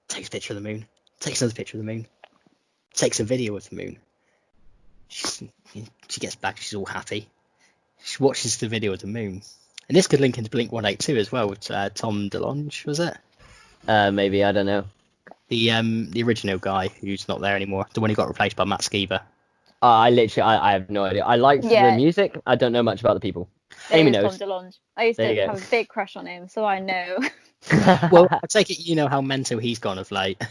Takes a picture of the moon. Takes another picture of the moon. Takes a video of the moon. She gets back, she's all happy. She watches the video of the moon. And this could link into Blink-182 as well with Tom DeLonge, was it? Maybe, I don't know. The original guy who's not there anymore, the one who got replaced by Matt Skiba. I have no idea. I liked the music. I don't know much about the people. Amy knows. Tom DeLonge. I used to have a big crush on him, so I know. Well, I take it you know how mental he's gone of late.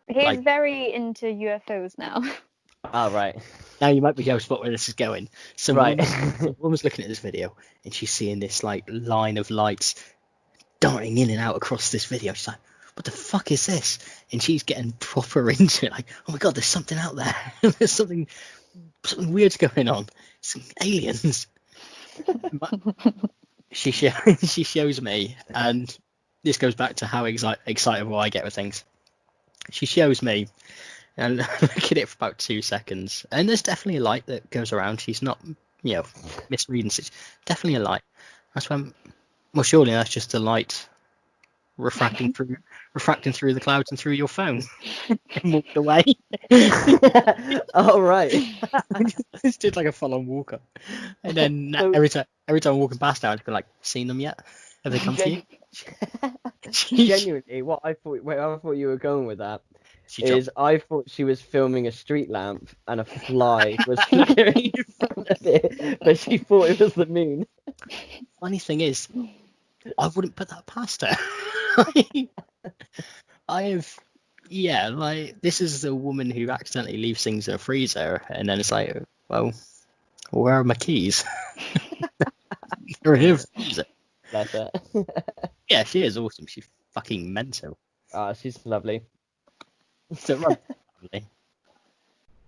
He's very into UFOs now. Oh, right. Now you might be able to spot where this is going. So right. woman's looking at this video and she's seeing this like line of lights darting in and out across this video. She's like, what the fuck is this? And she's getting proper into it. Like, oh my god, there's something out there. There's something weird's going on. Some aliens. She shows me, and this goes back to how excitable I get with things. She shows me, and I look at it for about 2 seconds, and there's definitely a light that goes around. She's not, misreading. It's definitely a light. That's when, well, surely that's just a light refracting through the clouds and through your phone. And walked away. Oh, right. I just did like a full-on walk up, and then every time I'm walking past now, I'd be like, "Seen them yet? Have they come to you?" Genuinely, where I thought you were going with that is I thought she was filming a street lamp and a fly was flickering in front of it, but she thought it was the moon. Funny thing is, I wouldn't put that past her. This is a woman who accidentally leaves things in a freezer, and then it's like, well, where are my keys? They're in a freezer. That's it. Yeah, she is awesome. She's fucking mental. Ah, she's lovely. So it runs in the family.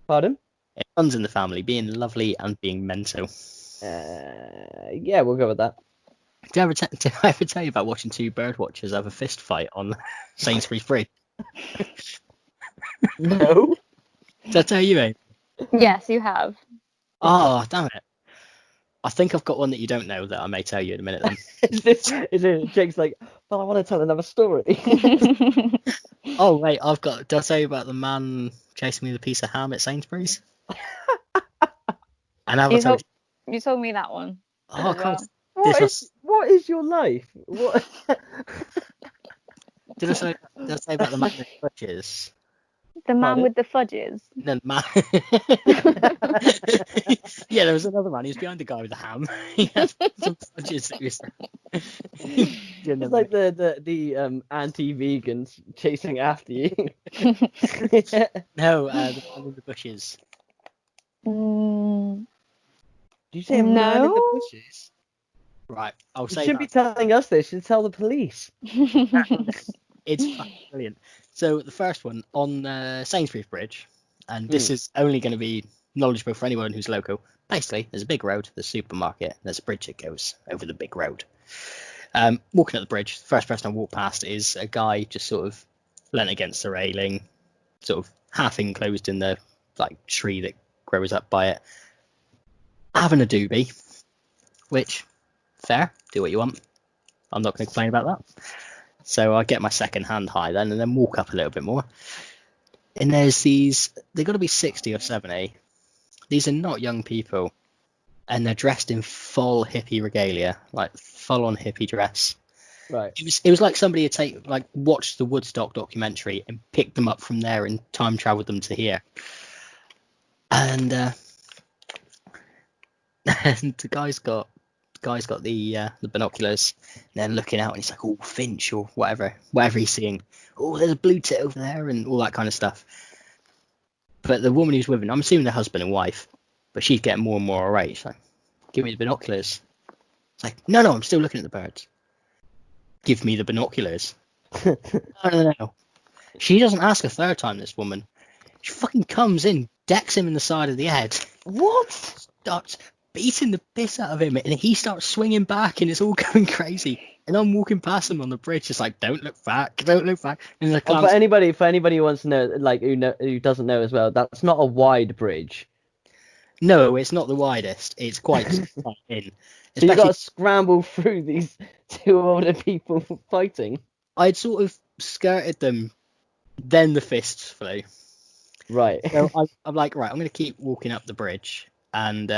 Pardon? It runs in the family, being lovely and being mental. Yeah, we'll go with that. Did I ever tell you about watching two birdwatchers have a fist fight on Sainsbury's Bridge? No. Did I tell you, Amy? Yes, you have. Oh, damn it. I think I've got one that you don't know that I may tell you in a minute then. Is it Jake's like, well, I want to tell another story. Oh, wait, did I tell you about the man chasing me with a piece of ham at Sainsbury's? And you told me that one. Oh, cool. What is your life? What? Did I say about the man with the fudges? The man with the fudges? No, the man. Yeah, there was another man. He was behind the guy with the ham. He had some fudges. It's like the anti-vegans chasing after you. No, the man with the bushes. Did you say a man in the bushes? Right, I'll say you shouldn't be telling us this. You should tell the police. It's fucking brilliant. So the first one on Sainsbury's Bridge, and this is only going to be knowledgeable for anyone who's local. Basically, there's a big road, there's a supermarket, and there's a bridge that goes over the big road. Walking up the bridge, the first person I walk past is a guy just sort of leant against the railing, sort of half enclosed in the tree that grows up by it, having a doobie, which, fair, do what you want. I'm not going to complain about that. So I get my second hand high then, and then walk up a little bit more. And there's they've got to be 60 or 70. These are not young people. And they're dressed in full hippie regalia, like full on hippie dress. Right. It was like somebody had watched the Woodstock documentary and picked them up from there and time traveled them to here. And and the guy's got the binoculars, and then looking out, and he's like, "Oh, Finch," or whatever he's seeing. "Oh, there's a blue tit over there," and all that kind of stuff. But the woman who's with him, I'm assuming they're husband and wife, but she's getting more and more irate. She's like, "Give me the binoculars." It's like, "No, I'm still looking at the birds." "Give me the binoculars." No. She doesn't ask a third time, this woman. She fucking comes in, decks him in the side of the head. What? Starts beating the piss out of him, and he starts swinging back, and it's all going crazy. And I'm walking past him on the bridge, just like, don't look back. And like, for anybody who wants to know, who doesn't know as well, that's not a wide bridge. No, it's not the widest. It's quite in. So you got to scramble through these two older people fighting. I'd sort of skirted them, then the fists flew. Right. So I'm like, right, I'm going to keep walking up the bridge and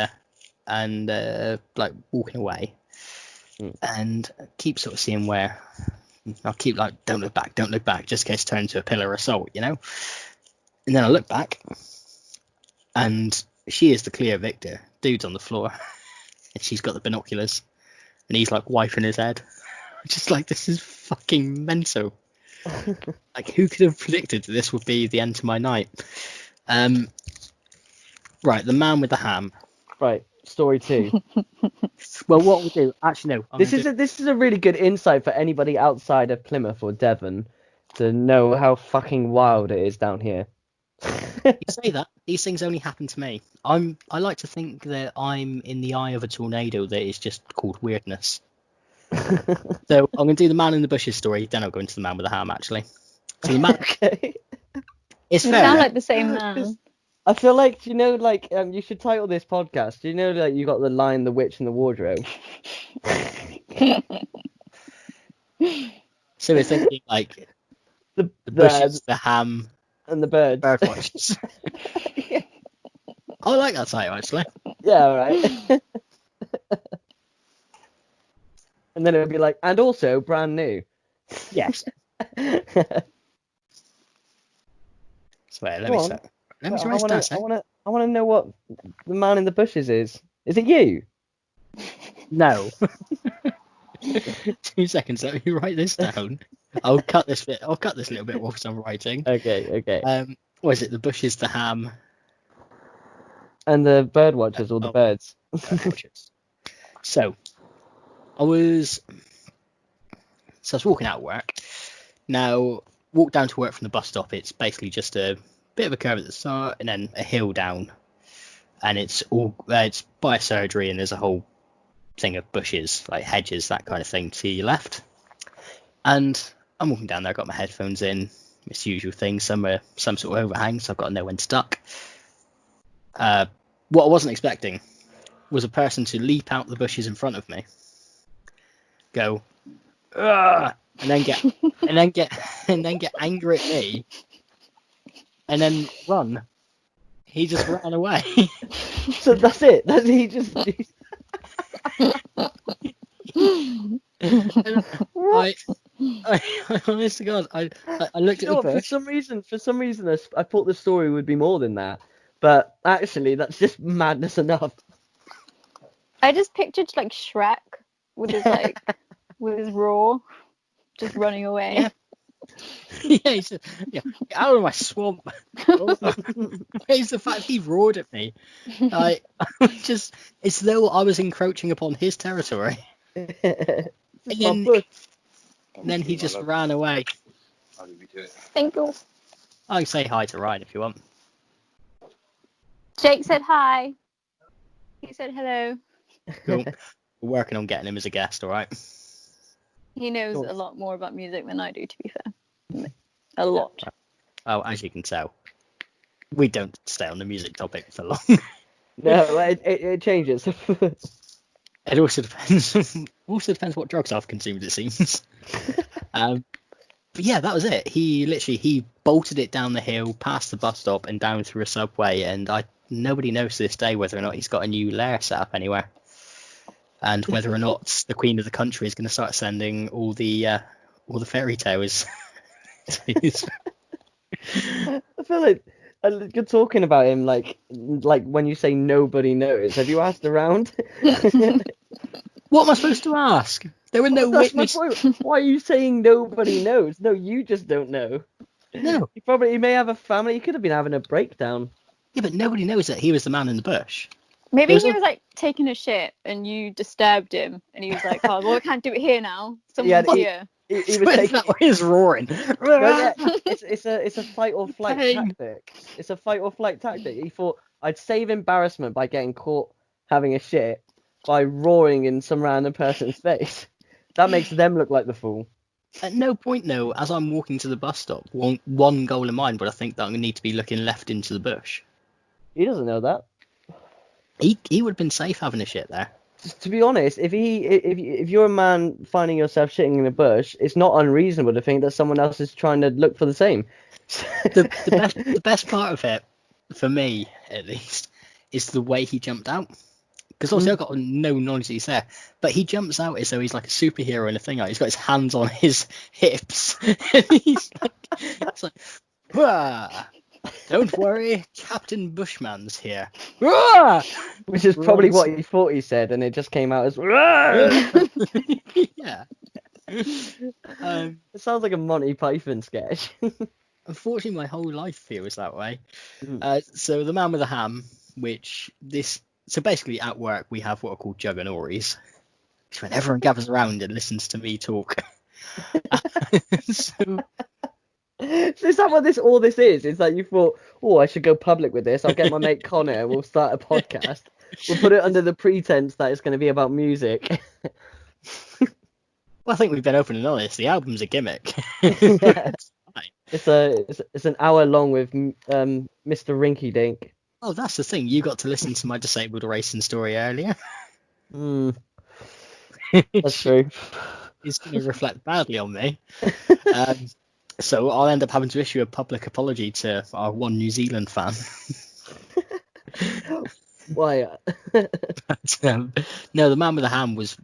walking away, and keep sort of seeing where I'll keep like, don't look back, just in case it turns into a pillar of salt, you know. And then I look back, and she is the clear victor. Dude's on the floor, and she's got the binoculars, and he's like wiping his head. Just like, this is fucking mental. Like, who could have predicted that this would be the end to my night? Right, the man with the ham. Right, story 2. Well, what we'll do, actually, no. This is a really good insight for anybody outside of Plymouth or Devon to know how fucking wild it is down here. You say that, these things only happen to me. I like to think that I'm in the eye of a tornado that is just called weirdness. So I'm going to do the man in the bushes story, then I'll go into the man with the ham, actually. So the man... Okay. It's You fair. sound like the same man. I feel like, you know, like, you should title this podcast, you know, like, you got the Lion, the Witch, and the Wardrobe. So we're thinking, like, The bushes, the ham, and the birds. Birdwatchers. I like that title, actually. Yeah, all right. And then it would be like, and also brand new. Yes. Swear, let Go me on. start. Let me I try and want start. to know what the man in the bushes is. Is it you? No. 2 seconds. Let me write this down. I'll cut this bit. I'll cut this little bit whilst I'm writing. Okay. What is it? The bushes, the ham. And the birdwatchers, or the birds. Birdwatchers. So I was walking out of work. Now, walk down to work from the bus stop. It's basically just a bit of a curve at the start and then a hill down, and it's by a surgery, and there's a whole thing of bushes, like hedges, that kind of thing, to your left. And I'm walking down there. I've got my headphones in. It's the usual thing. Some sort of overhang, so I've got to know when to duck. What I wasn't expecting was a person to leap out the bushes in front of me, go, "Ugh!" and then get angry at me, and then run. He just ran away. So that's it. He just. I honest to God, I looked at the bush. For some reason, I thought the story would be more than that, but actually, that's just madness enough. I just pictured like Shrek with his like with his roar, just running away. Yeah. Get out of my swamp. It's the fact he roared at me. It's though I was encroaching upon his territory. And then he just ran away. Thank you. I can say hi to Ryan if you want. Jake said hi. He said hello. Cool. We're working on getting him as a guest, all right? He knows a lot more about music than I do, to be fair. A lot. Oh, as you can tell, we don't stay on the music topic for long. No, it changes. It also depends what drugs I've consumed, it seems. But yeah, that was it. He bolted it down the hill, past the bus stop, and down through a subway. And nobody knows to this day whether or not he's got a new lair set up anywhere, and whether or not the Queen of the country is going to start sending all the fairy tales. I feel like you're talking about him like when you say nobody knows. Have you asked around? What am I supposed to ask? There were no witnesses. Why are you saying nobody knows? No, you just don't know. No. He may have a family. He could have been having a breakdown. Yeah, but nobody knows that he was the man in the bush. Maybe he was like taking a shit and you disturbed him and he was like, oh, well, I can't do it here now. Someone's here. He was taking... that way is roaring. Well, yeah, it's a fight or flight tactic. It's a fight or flight tactic. He thought, I'd save embarrassment by getting caught having a shit by roaring in some random person's face. That makes them look like the fool. At no point, though, as I'm walking to the bus stop, one goal in mind, but I think that I'm going to need to be looking left into the bush. He doesn't know that. He would have been safe having a shit there. To be honest, if you're a man finding yourself shitting in a bush, it's not unreasonable to think that someone else is trying to look for the same. The best part of it, for me at least, is the way he jumped out. because obviously I've got no knowledge that he's there. But he jumps out as though he's like a superhero in a thing. Like, he's got his hands on his hips, and he's like, it's like, "Wah, don't worry, Captain Bushman's here." Wah! Which is probably what he thought he said, and it just came out as. Yeah. It sounds like a Monty Python sketch. Unfortunately, my whole life feels that way. Mm. So the man with the ham, so basically at work we have what are called jugganories, which when everyone gathers around and listens to me talk. So So is that what all this is? It's like you thought, oh, I should go public with this. I'll get my mate Connor and we'll start a podcast. We'll put it under the pretense that it's going to be about music. well, I think we've been open and honest. The album's a gimmick. Yeah. It's an hour long with Mr. Rinky Dink. Oh, that's the thing. You got to listen to my disabled racing story earlier. That's true. It's going to reflect badly on me. So I'll end up having to issue a public apology to our one New Zealand fan. Why? But, no, the man with the ham was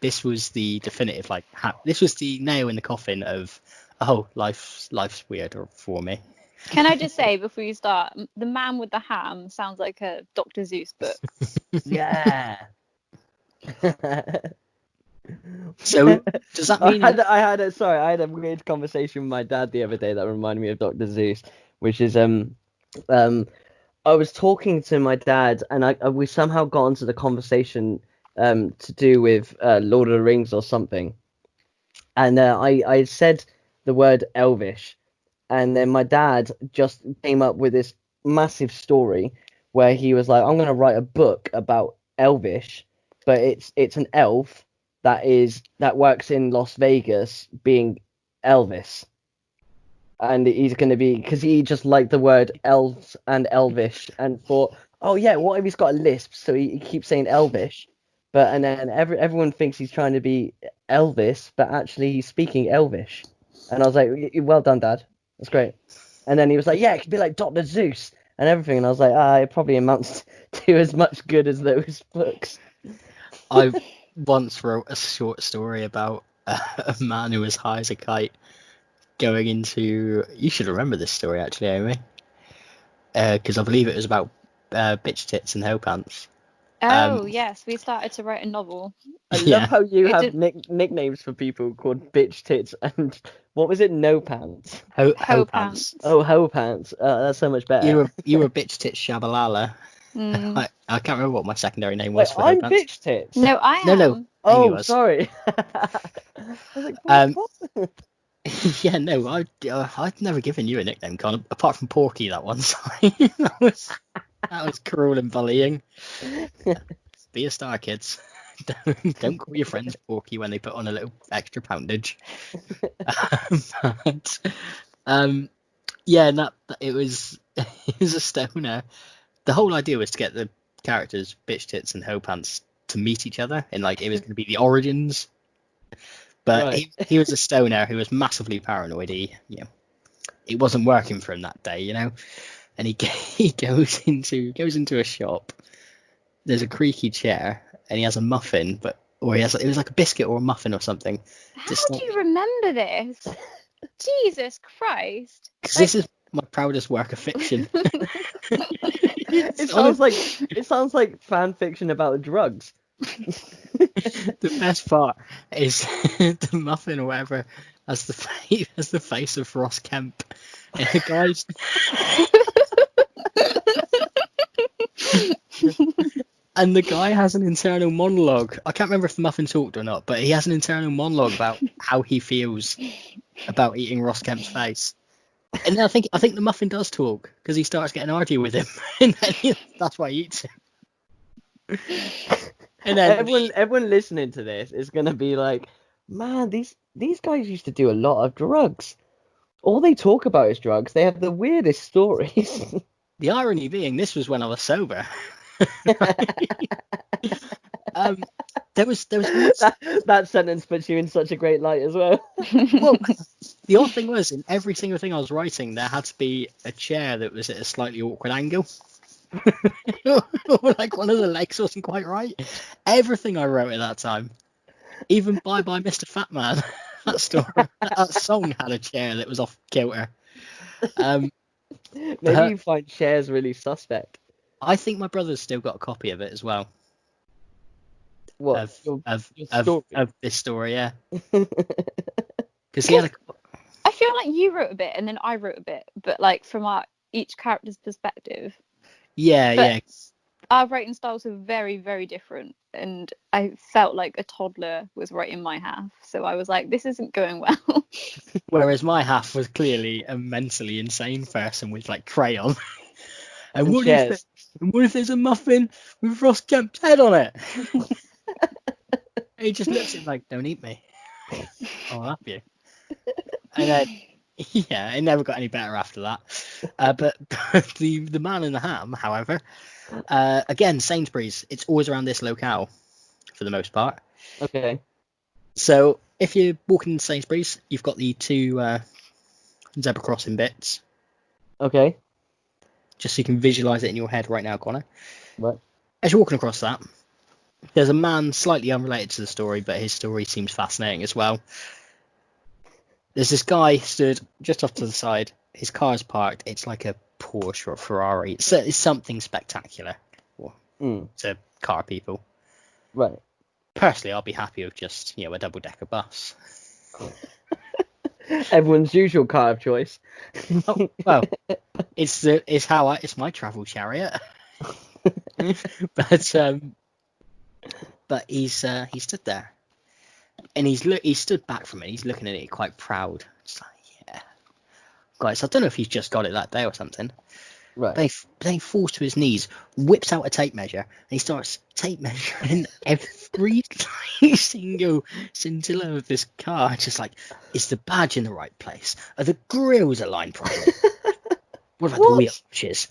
the definitive, like, this was the nail in the coffin of, oh, life's weird for me. Can I just say before you start, the man with the ham sounds like a Dr. Seuss book. Yeah. So does that mean I had a weird conversation with my dad the other day that reminded me of Dr. Seuss, which is I was talking to my dad and we somehow got into the conversation to do with Lord of the Rings or something, and I said the word Elvish, and then my dad just came up with this massive story where he was like, I'm going to write a book about Elvish, but it's an elf that works in Las Vegas being Elvis. And he's going to be, because he just liked the word elves and elvish and thought, oh yeah, what if he's got a lisp? So he keeps saying elvish. And then everyone thinks he's trying to be Elvis, but actually he's speaking elvish. And I was like, well done, Dad. That's great. And then he was like, yeah, it could be like Dr. Zeus and everything. And I was like, it probably amounts to as much good as those books. I once wrote a short story about a man who was high as a kite going into... You should remember this story, actually, Amy. Because I believe it was about bitch tits and hoe pants. Oh, yes, we started to write a novel. I love how you have nicknames for people called bitch tits and... What was it? No pants. Hoe pants. Oh, hoe pants. That's so much better. You were bitch tits shabalala. I can't remember what my secondary name was. Wait, for I'm hoe pants. bitch tits. No, I am. No. Oh, was. Sorry. I was like, what? Yeah, no, I'd never given you a nickname, Con, apart from Porky that one time. that was cruel and bullying. Be a star, kids. Don't call your friends Porky when they put on a little extra poundage. Yeah, it was a stoner. The whole idea was to get the characters bitch tits and hoe pants to meet each other, and like it was going to be the origins. But right. he was a stoner who was massively paranoid. It wasn't working for him that day, And he goes into a shop. There's a creaky chair, and he has a muffin, it was like a biscuit or a muffin or something. How do you remember this? Jesus Christ! Because this is my proudest work of fiction. It sounds like fan fiction about drugs. The best part is the muffin or whatever has the face of Ross Kemp, and the guy's and the guy has an internal monologue. I can't remember if the muffin talked or not, but he has an internal monologue about how he feels about eating Ross Kemp's face. And then I think the muffin does talk because he starts getting argue with him, and then that's why he eats him. And then everyone listening to this is gonna be like, man, these guys used to do a lot of drugs. All they talk about is drugs. They have the weirdest stories. The irony being, this was when I was sober. There was that sentence puts you in such a great light as well. Well, the odd thing was, in every single thing I was writing, there had to be a chair that was at a slightly awkward angle. Or like one of the legs wasn't quite right. Everything I wrote at that time, even Bye Bye Mr. Fat Man, that story, that song had a chair that was off kilter. Maybe But you find shares really suspect. I think my brother's still got a copy of it as well. What? Of Your story? of this story, yeah. Because he had a. I feel like you wrote a bit and then I wrote a bit, but like from each character's perspective. Yeah, But yeah. our writing styles are very, very different, and I felt like a toddler was writing my half. So I was like, this isn't going well. Whereas my half was clearly a mentally insane person with like crayon. And what shares. if there's a muffin with Ross Kemp's head on it? He just looks at him like, don't eat me. I'll help you. And then, yeah, it never got any better after that. But the man in the ham, however, again, Sainsbury's, it's always around this locale for the most part. Okay. So if you're walking in Sainsbury's, you've got the two zebra crossing bits. Okay. Just so you can visualize it in your head right now, Connor. Right. As you're walking across that, there's a man slightly unrelated to the story, but his story seems fascinating as well. There's this guy stood just off to the side. His car's parked. It's like a Porsche or a Ferrari. It's something spectacular to car people. Right. Personally, I'll be happy with just a double-decker bus. Everyone's usual car of choice. Oh, well, it's my travel chariot. But he stood there, and he stood back from it. He's looking at it quite proud. It's like, yeah, guys, I don't know if he's just got it that day or something. Right. But he falls to his knees, whips out a tape measure, and he starts tape measuring every single scintilla of this car. Just like, is the badge in the right place? Are the grills aligned properly? What about the wheel arches?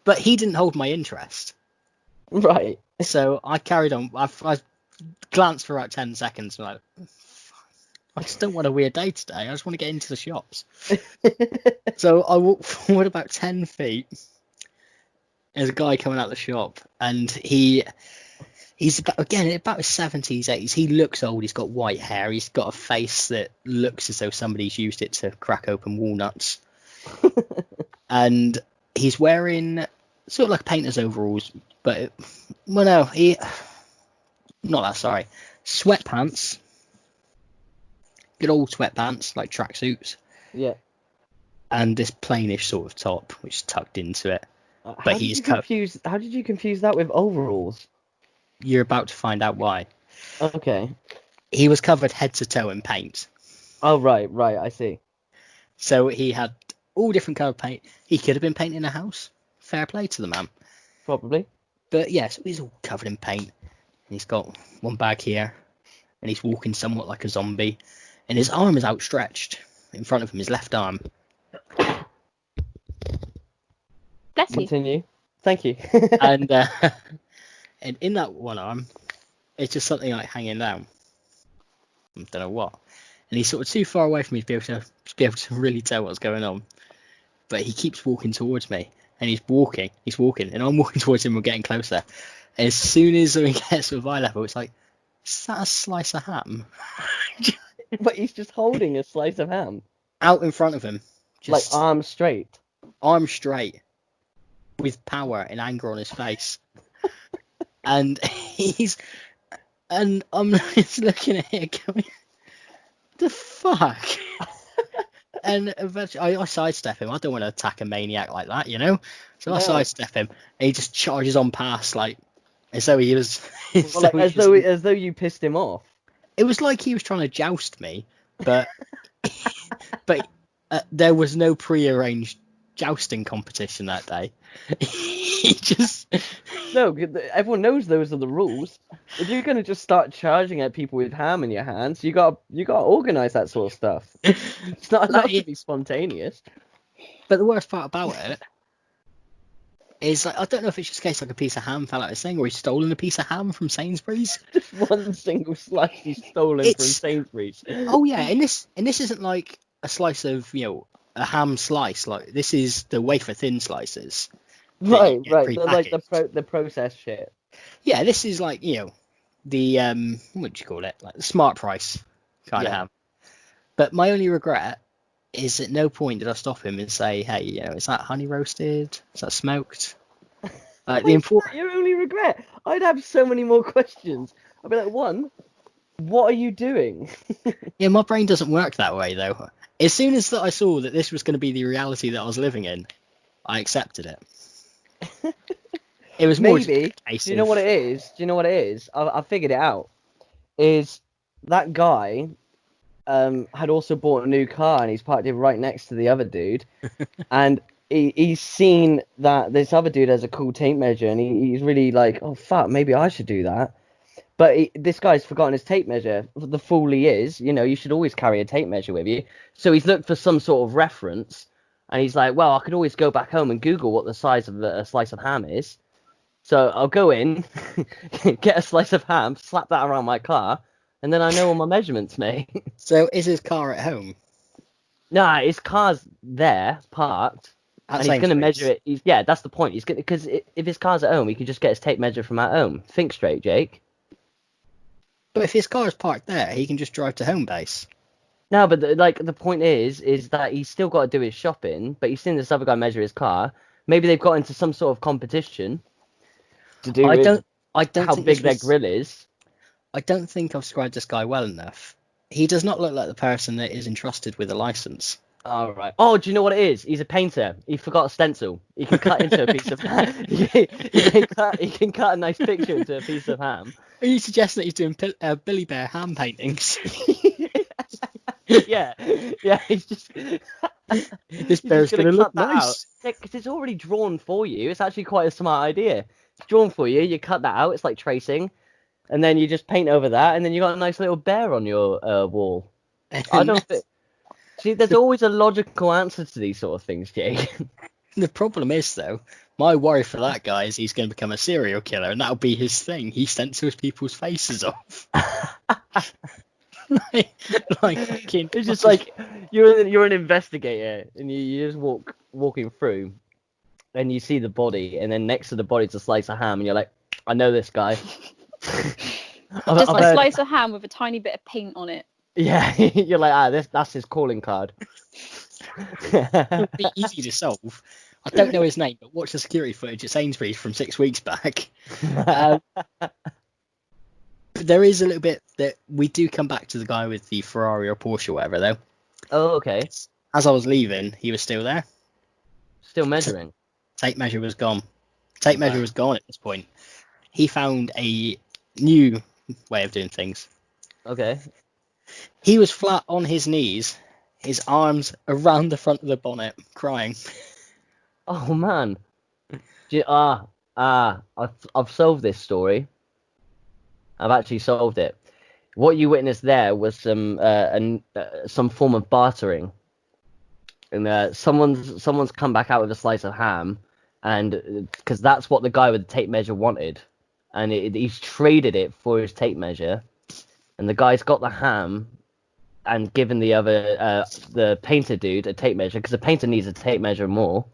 But he didn't hold my interest. Right. So I carried on. I glanced for about 10 seconds and like, I just don't want a weird day today. I just want to get into the shops. So I walked forward about 10 feet. There's a guy coming out the shop, and he's about his 70s, 80s. He looks old. He's got white hair. He's got a face that looks as though somebody's used it to crack open walnuts. And he's wearing sort of like painter's overalls, but sweatpants. Good old sweatpants, like tracksuits. Yeah. And this plainish sort of top, which is tucked into it. How did you confuse that with overalls? You're about to find out why. Okay. He was covered head to toe in paint. Oh, right, I see. So he had all different colour paint. He could have been painting a house. Fair play to the man. Probably. But yeah, so he's all covered in paint. And he's got one bag here. And he's walking somewhat like a zombie. And his arm is outstretched in front of him, his left arm. Bless you. Continue. Thank you. And in that one arm, it's just something like hanging down. I don't know what. And he's sort of too far away from me to be able to really tell what's going on. But he keeps walking towards me, and he's walking, and I'm walking towards him. We're getting closer. And as soon as we get to eye level, it's like, is that a slice of ham? But he's just holding a slice of ham. Out in front of him. Just like arms straight. Arms straight. With power and anger on his face. And I'm just looking at it going, the fuck? And eventually I sidestep him. I don't want to attack a maniac like that, you know? So I sidestep him, and he just charges on past like as though he was as though you pissed him off. It was like he was trying to joust me, but there was no pre-arranged jousting competition that day. He just everyone knows those are the rules. If you're gonna just start charging at people with ham in your hands, you got to organise that sort of stuff. It's not allowed to be spontaneous. But the worst part about it is, like, I don't know if it's just a case like a piece of ham fell out of his thing, or he's stolen a piece of ham from Sainsbury's. Just one single slice he's stolen from Sainsbury's. Oh yeah, and this isn't like a slice of a ham slice. Like, this is the wafer thin slices. Right, get right. Like prepackaged. the process shit. Yeah, this is like, the what do you call it? Like the smart price kind of Yeah. ham. But my only regret is at no point did I stop him and say, hey, is that honey roasted? Is that smoked? Like Why the is important. that your only regret? I'd have so many more questions. I'd be like, one, what are you doing? Yeah, my brain doesn't work that way though. As soon as that I saw that this was going to be the reality that I was living in, I accepted it. It was more just Maybe. a case Do you know of what it is? Do you know what it is? I figured it out. Is that guy had also bought a new car and he's parked it right next to the other dude, and he's seen that this other dude has a cool tape measure, and he's really like, oh fuck, maybe I should do that. But this guy's forgotten his tape measure. The fool he is, you should always carry a tape measure with you. So he's looked for some sort of reference, and he's like, well, I could always go back home and Google what the size of a slice of ham is. So I'll go in, get a slice of ham, slap that around my car, and then I know all my measurements, mate. So is his car at home? Nah, his car's there, parked, At and he's going to Sainsbury's? measure it. Yeah, that's the point. He's going because if his car's at home, he can just get his tape measure from at home. Think straight, Jake. But if his car is parked there, he can just drive to home base. No, but the point is that he's still got to do his shopping, but he's seen this other guy measure his car. Maybe they've got into some sort of competition to do I with don't how think big this their was, grill is. I don't think I've described this guy well enough. He does not look like the person that is entrusted with a license. All right. Oh, do you know what it is? He's a painter. He forgot a stencil. He can cut into a piece of ham. He can cut a nice picture into a piece of ham. Are you suggesting that he's doing Billy Bear ham paintings? Yeah. He's just This bear's going going to to look cut that nice. out. Because it's already drawn for you. It's actually quite a smart idea. It's drawn for you. You cut that out. It's like tracing, and then you just paint over that, and then you got a nice little bear on your wall. I don't think. See, there's always a logical answer to these sort of things, Jake. The problem is, though, my worry for that guy is he's going to become a serial killer, and that'll be his thing. He stencils people's faces off. It's just like you're an investigator, and you just walking through, and you see the body, and then next to the body's a slice of ham, and you're like, I know this guy. Just a slice of ham with a tiny bit of paint on it. Yeah, you're like, that's his calling card. It would be easy to solve. I don't know his name, but watch the security footage at Sainsbury's from 6 weeks back. There is a little bit that we do come back to the guy with the Ferrari or Porsche or whatever, though. Oh, okay. As I was leaving, he was still there. Still measuring. Tape measure was gone. Tape measure was gone at this point. He found a new way of doing things. Okay. He was flat on his knees, his arms around the front of the bonnet, crying. Oh man. I've solved this story. I've actually solved it. What you witnessed there was some form of bartering, and someone's come back out with a slice of ham, and because that's what the guy with the tape measure wanted, and he's traded it for his tape measure, and the guy's got the ham, and given the other the painter dude a tape measure because the painter needs a tape measure more,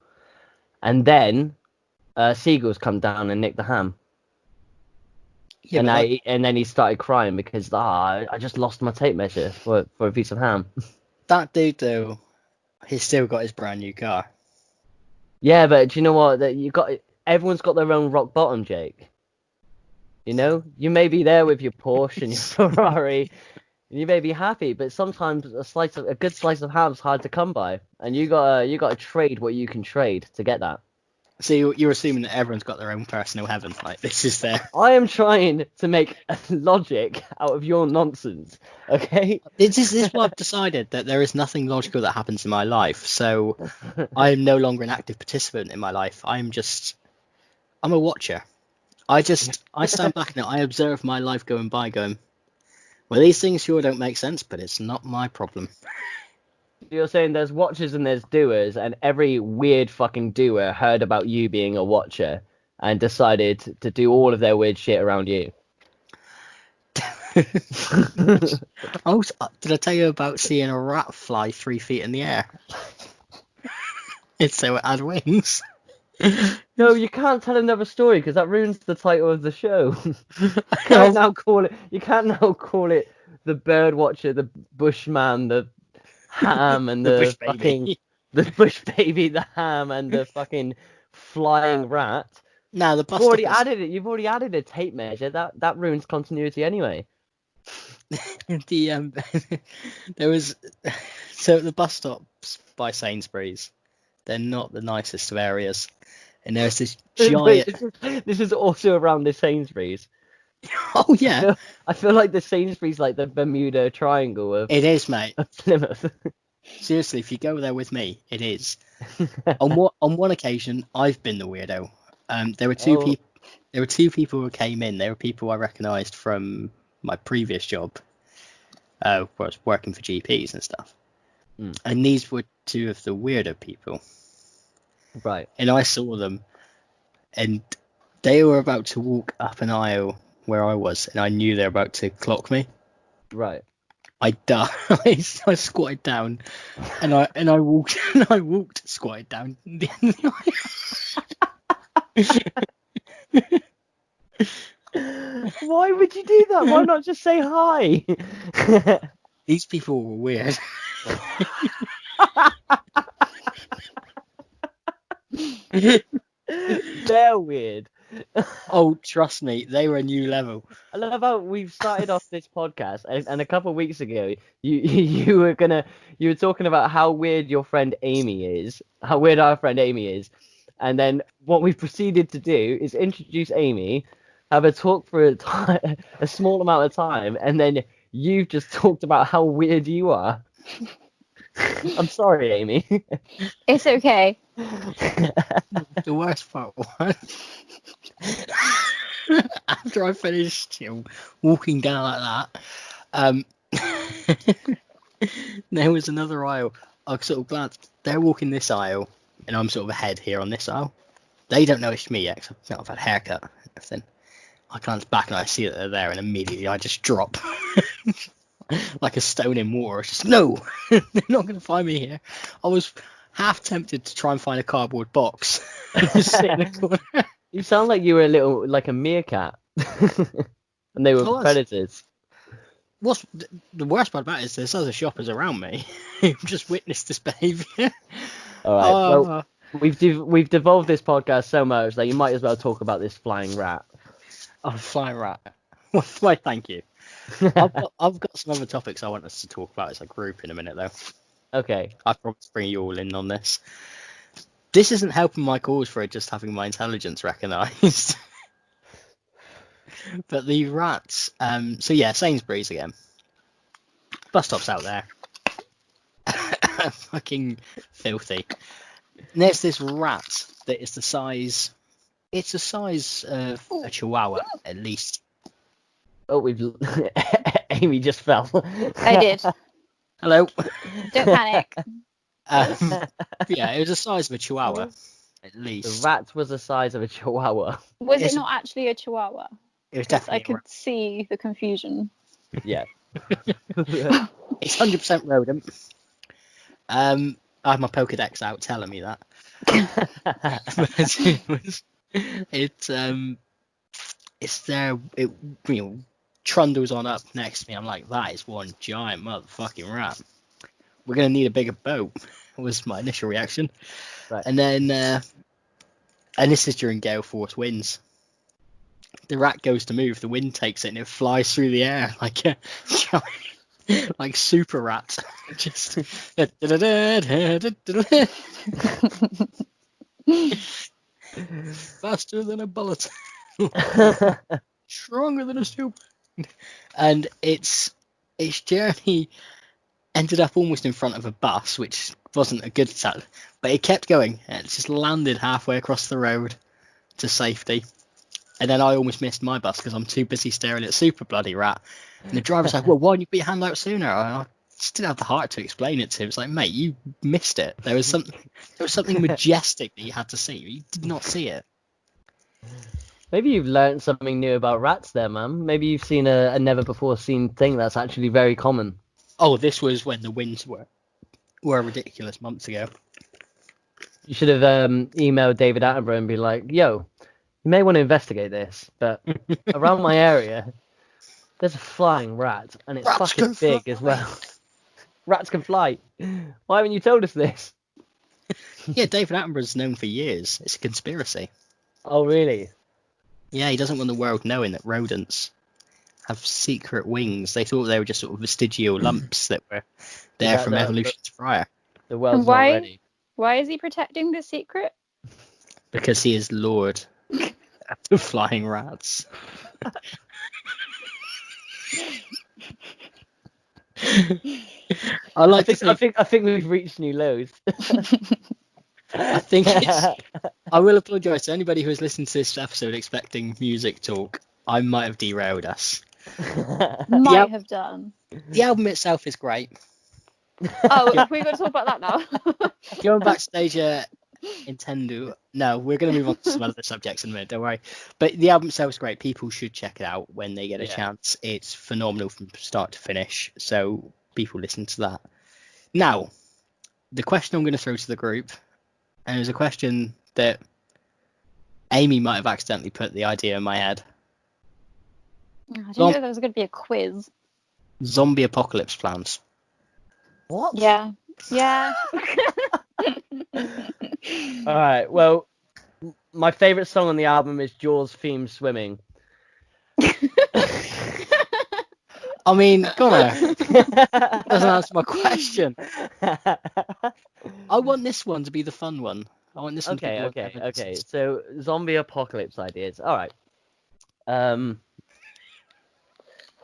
and then seagulls come down and nick the ham. Yeah, and then he started crying because I just lost my tape measure for a piece of ham. That dude though, he's still got his brand new car. Yeah, but do you know what? Everyone's got their own rock bottom, Jake. You may be there with your Porsche and your Ferrari, and you may be happy, but sometimes a good slice of ham's hard to come by, and you gotta trade what you can trade to get that. So you're assuming that everyone's got their own personal heaven, like this is their... I am trying to make logic out of your nonsense, okay? This is why I've decided that there is nothing logical that happens in my life, so I am no longer an active participant in my life. I'm a watcher. I stand back and I observe my life going by, going, well, these things sure don't make sense, but it's not my problem. You're saying there's watchers and there's doers, and every weird fucking doer heard about you being a watcher and decided to do all of their weird shit around you. Also, did I tell you about seeing a rat fly 3 feet in the air? It's so it had wings. No, you can't tell another story because that ruins the title of the show. You Oh. can't now call it the Birdwatcher, the Bushman, the Ham, and The bush the baby. fucking the Bush Baby, the Ham, and the fucking Flying Rat. Now the bus stop is You've already added a tape measure. That ruins continuity anyway. the there was so the bus stops by Sainsbury's. They're not the nicest of areas, and there's this Wait, giant. this is also around the Sainsbury's. Oh yeah, I feel like the Sainsbury's like the Bermuda Triangle of it is, mate. Plymouth. Seriously, if you go there with me, it is. On one occasion, I've been the weirdo. There were two Oh. people. There were two people who came in. They were people I recognised from my previous job, where I was working for GPs and stuff. And these were two of the weirder people. Right. And I saw them, and they were about to walk up an aisle where I was, and I knew they were about to clock me. Right. I squatted down, and I walked squatted down. Why would you do that? Why not just say hi? These people were weird. They're weird. Oh, trust me, they were a new level. I love how we've started off this podcast, and a couple of weeks ago, you were talking about how weird your friend Amy is, how weird our friend Amy is, and then what we've proceeded to do is introduce Amy, have a talk for a small amount of time, and then you've just talked about how weird you are. I'm sorry, Amy. It's okay. The worst part was after I finished walking down like that, there was another aisle. I sort of glanced. They're walking this aisle, and I'm sort of ahead here on this aisle. They don't know it's me yet, because I've had a haircut and everything. I glance back and I see that they're there, and immediately I just drop like a stone in water. It's just, no, they're not going to find me here. I was half tempted to try and find a cardboard box. Just sit in a corner. You sound like you were a little like a meerkat, and they were predators. What's the worst part about it is there's other shoppers around me who just witnessed this behaviour. All right, well, we've devolved this podcast so much that you might as well talk about this flying rat. Oh, flying rat. Why, thank you. I've got some other topics I want us to talk about as a group in a minute, though. Okay. I promise to bring you all in on this. This isn't helping my cause for it just having my intelligence recognised. But the rats, so yeah, Sainsbury's again. Bus stop's out there. Fucking filthy. And there's this rat that is the size of a chihuahua, at least. Oh, Amy just fell. I did. Hello. Don't panic. Yeah, it was the size of a chihuahua, at least. The rat was the size of a chihuahua. Was it not actually a chihuahua? It was definitely. I could see the confusion. Yeah. It's 100% rodent. I have my Pokedex out telling me that. It's there. It trundles on up next to me. I'm like, that is one giant motherfucking rat. We're gonna need a bigger boat. Was my initial reaction. Right. And then, and this is during gale force winds. The rat goes to move, the wind takes it, and it flies through the air like a like super rat. Just faster than a bullet, stronger than a steel. And its journey ended up almost in front of a bus, which wasn't a good start, but it kept going, and it just landed halfway across the road to safety. And then I almost missed my bus because I'm too busy staring at super bloody rat. And the driver's like, well, why didn't you put your hand out sooner? I just didn't have the heart to explain it to him. It's like, mate, you missed it. There was something majestic that you had to see. You did not see it. Maybe you've learned something new about rats there, man. Maybe you've seen a never before seen thing that's actually very common. Oh, this was when the winds were ridiculous months ago. You should have emailed David Attenborough and be like, "Yo, you may want to investigate this, but around my area, there's a flying rat, and it's Rats fucking can big fly." as well. Rats can fly. Why haven't you told us this?" Yeah, David Attenborough's known for years. It's a conspiracy. Oh, really? Yeah, he doesn't want the world knowing that rodents have secret wings. They thought they were just sort of vestigial lumps that were there from evolution's prior. The world's not Why? ready. Why is he protecting the secret? Because he is Lord of the flying rats. I think we've reached new lows. I think it's. I will apologise to anybody who has listened to this episode expecting music talk. I might have derailed us. Might have done. The album itself is great. Oh, we've got to talk about that now. Going backstage Entendu. No, we're going to move on to some other subjects in a minute, don't worry. But the album itself is great. People should check it out when they get a chance. It's phenomenal from start to finish. So people listen to that. Now, the question I'm going to throw to the group, and it was a question that Amy might have accidentally put the idea in my head. I didn't know there was going to be a quiz. Zombie apocalypse plans. What? Yeah. Yeah. All right. Well, my favorite song on the album is Jaws' theme "Swimming." I mean, Connor, doesn't answer my question. I want this one to be the fun one. I want this one to be the one that Okay. So, zombie apocalypse ideas. All right.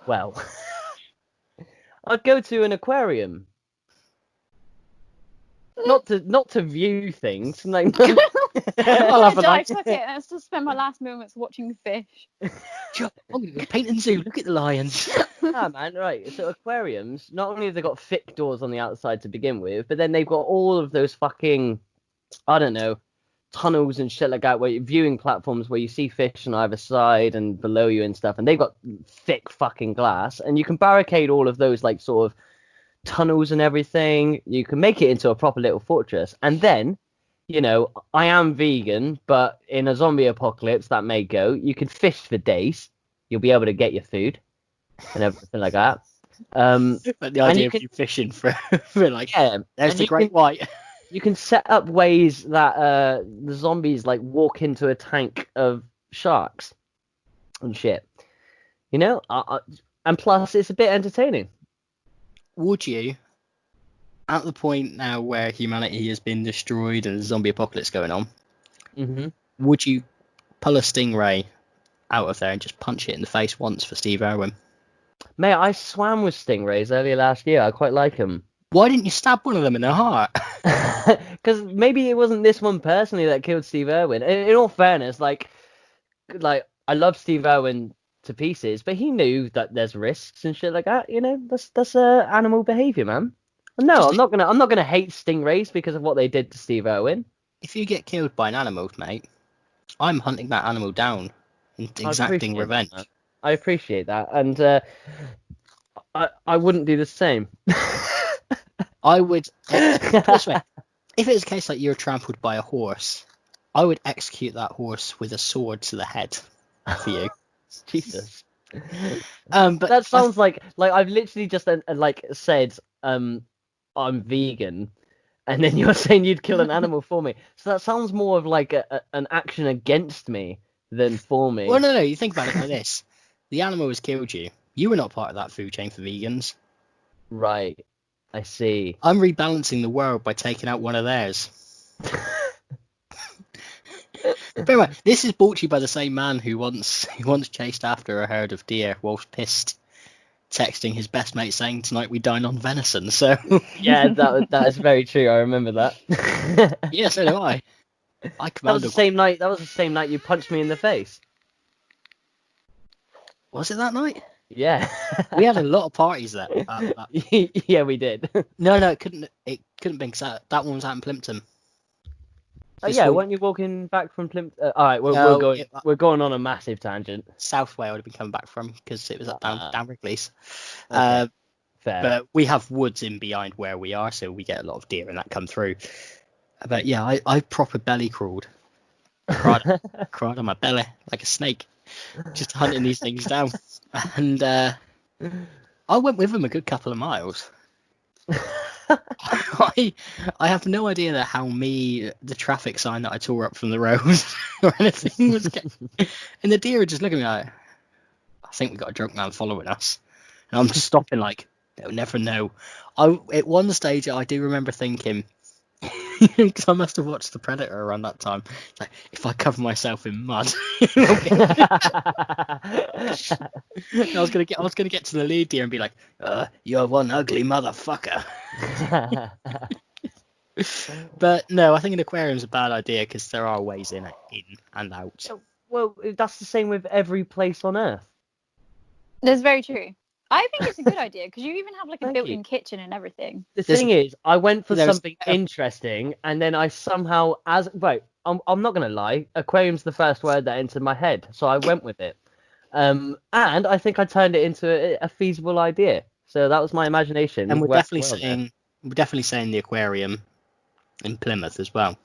Well, I'd go to an aquarium. Not to view things. Like, I'll have a I night. took it and it's to spend my last moments watching fish. I'm going to go paint and zoo. Look at the lions. Ah, man, right. So aquariums, not only have they got thick doors on the outside to begin with, but then they've got all of those fucking, I don't know, tunnels and shit like that, where viewing platforms where you see fish on either side and below you and stuff, and they've got thick fucking glass, and you can barricade all of those like sort of tunnels and everything. You can make it into a proper little fortress, and then, you know, I am vegan, but in a zombie apocalypse that may go. You can fish for days. You'll be able to get your food and everything like that. But the idea of you fishing for like, there's the great white. You can set up ways that the zombies like walk into a tank of sharks and shit. You know, and plus it's a bit entertaining. Would you, at the point now where humanity has been destroyed and there's a zombie apocalypse going on, would you pull a stingray out of there and just punch it in the face once for Steve Irwin? Mate, I swam with stingrays earlier last year. I quite like them. Why didn't you stab one of them in the heart? Because maybe it wasn't this one personally that killed Steve Irwin. In all fairness, like I love Steve Irwin to pieces, but he knew that there's risks and shit like that. You know, that's animal behavior, man. No, I'm not gonna hate stingrays because of what they did to Steve Irwin. If you get killed by an animal, mate, I'm hunting that animal down and exacting revenge. I appreciate that, and I wouldn't do the same. I would. This way, if it was a case like you're trampled by a horse, I would execute that horse with a sword to the head for you. Jesus. But that sounds like I've literally just said I'm vegan, and then you're saying you'd kill an animal for me. So that sounds more of like an action against me than for me. Well, no. You think about it like this: the animal has killed you. You were not part of that food chain for vegans. Right. I see. I'm rebalancing the world by taking out one of theirs. But anyway, this is brought to you by the same man who once chased after a herd of deer whilst pissed, texting his best mate saying, "Tonight we dine on venison." So yeah, that is very true. I remember that. Yeah, so do I. That was the same night. That was the same night you punched me in the face. Was it that night? Yeah. We had a lot of parties there. Yeah, we did. No, it couldn't be because that one was out in Plimpton. Oh yeah, weren't you walking back from Plimpton? All right, we're going on a massive tangent. South way I would have been coming back from because it was up down Wrigley's. Okay. Fair. But we have woods in behind where we are, so we get a lot of deer and that come through. But yeah, I proper belly crawled. Cried on my belly like a snake, just hunting these things down. And I went with them a good couple of miles. I have no idea how the traffic sign that I tore up from the road or anything was getting. And the deer are just looking at me like, I think we got a drunk man following us. And I'm just stopping like, they'll never know. At one stage, I do remember thinking, because I must have watched The Predator around that time, like, if I cover myself in mud, I was gonna get to the lead deer and be like, you're one ugly motherfucker. But no, I think an aquarium's a bad idea because there are ways in and out. Well, that's the same with every place on Earth. That's very true. I think it's a good idea because you even have like a Thank built-in you. kitchen and everything. The thing is, I went for There's- something interesting, and then I somehow, I'm not gonna lie, aquarium's the first word that entered my head, so I went with it. And I think I turned it into a feasible idea. So that was my imagination. And we're worked definitely well there. saying the aquarium in Plymouth as well.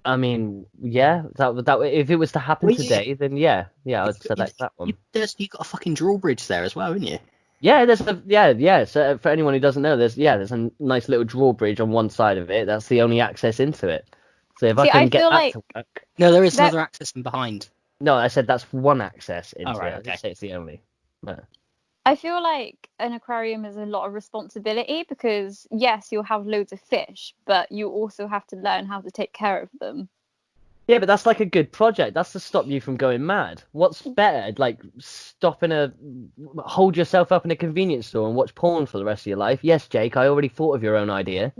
I mean, yeah, that if it was to happen Well, today, then yeah, I'd select that one. You got a fucking drawbridge there as well, haven't you? Yeah, yeah. So for anyone who doesn't know, there's a nice little drawbridge on one side of it. That's the only access into it. So if I See, can I get feel that like to work. No, there is That- another access in behind. No, I said that's one access into right, it. I okay. didn't say it's the only. No. I feel like an aquarium is a lot of responsibility because yes, you'll have loads of fish, but you also have to learn how to take care of them. Yeah, but that's like a good project. That's to stop you from going mad. What's better, like hold yourself up in a convenience store and watch porn for the rest of your life? Yes, Jake, I already thought of your own idea.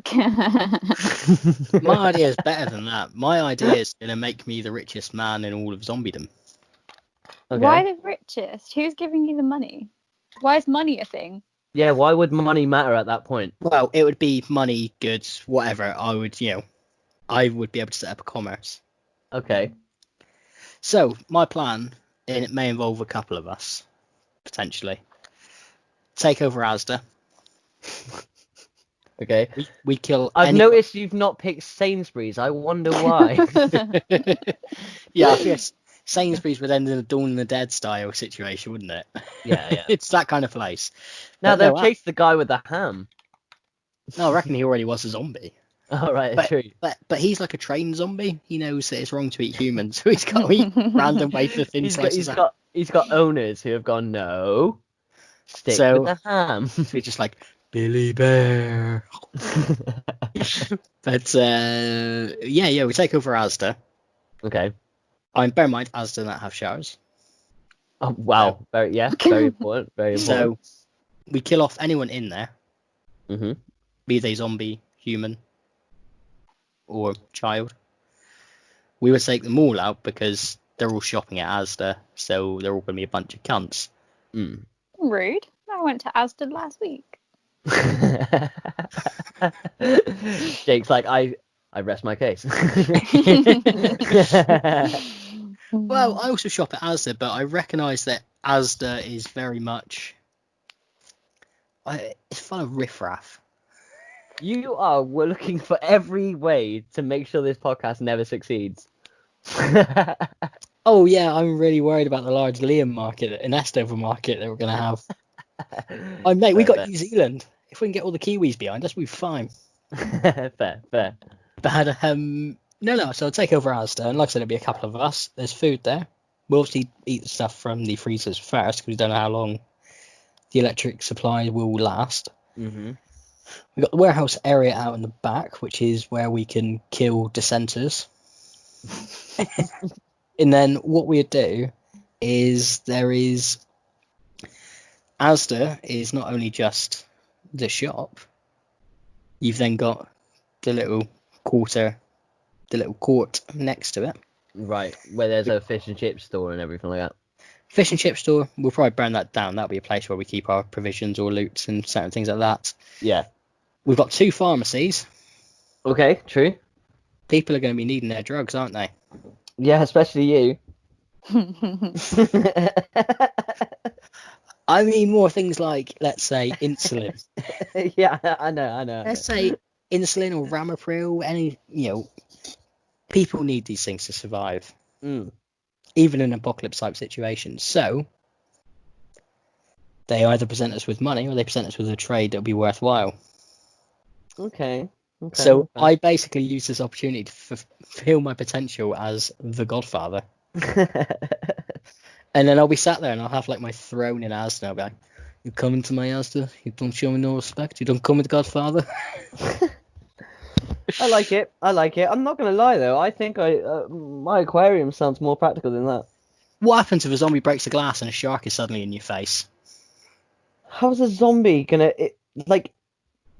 My idea is better than that. My idea is going to make me the richest man in all of zombiedom. Okay. Why the richest? Who's giving you the money? Why is money a thing? Yeah, why would money matter at that point? Well, it would be money, goods, whatever. I would be able to set up a commerce. Okay. So my plan, and it may involve a couple of us, potentially, take over Asda. Okay. We kill. I've noticed you've not picked Sainsbury's. I wonder why. Yeah, yes. Sainsbury's would end in a Dawn of the Dead style situation, wouldn't it? Yeah. It's that kind of place. Now But they'll no, chase the guy with the ham. No, I reckon he already was a zombie. All right, true. But he's like a trained zombie. He knows that it's wrong to eat humans, so he's got to eat random wafer thin slices. He's got owners who have gone, no, stick So- with the ham. We're just like Billy Bear. But we take over Asda. Okay. Bear in mind, Asda don't have showers. Oh wow. Very important. Very important. So we kill off anyone in there, Mhm. be they zombie, human, or child. We would take them all out because they're all shopping at Asda, so they're all going to be a bunch of cunts. Mm. Rude. I went to Asda last week. Jake's like, I rest my case. Well, I also shop at Asda, but I recognise that Asda is very much it's full of riffraff. You are looking for every way to make sure this podcast never succeeds. Oh yeah, I'm really worried about the large Liam market, an Estover market that we're going to have. Mate, we got New Zealand. If we can get all the Kiwis behind us, we'll be fine. Fair. But no, so I'll take over Asda, and like I said, it'll be a couple of us. There's food there. We'll obviously eat the stuff from the freezers first, because we don't know how long the electric supply will last. Mm-hmm. We've got the warehouse area out in the back, which is where we can kill dissenters. And then what we'd do is Asda is not only just the shop, you've then got the little court next to it. Right, where there's a fish and chip store and everything like that. Fish and chip store, we'll probably burn that down. That'll be a place where we keep our provisions or loot and certain things like that. Yeah. We've got 2 pharmacies. Okay, true. People are going to be needing their drugs, aren't they? Yeah, especially you. I mean more things like, let's say, insulin. Yeah, I know. Let's say insulin or Ramapril, people need these things to survive, even in apocalypse type situations. So they either present us with money or they present us with a trade that would be worthwhile. Okay. So I basically use this opportunity to fulfill my potential as the Godfather. And then I'll be sat there and I'll have like my throne in Asda. I'll be like, you come into my Asda, you don't show me no respect, you don't come with the Godfather. I like it. I'm not gonna lie though. I think my aquarium sounds more practical than that. What happens if a zombie breaks the glass and a shark is suddenly in your face? How's a zombie gonna like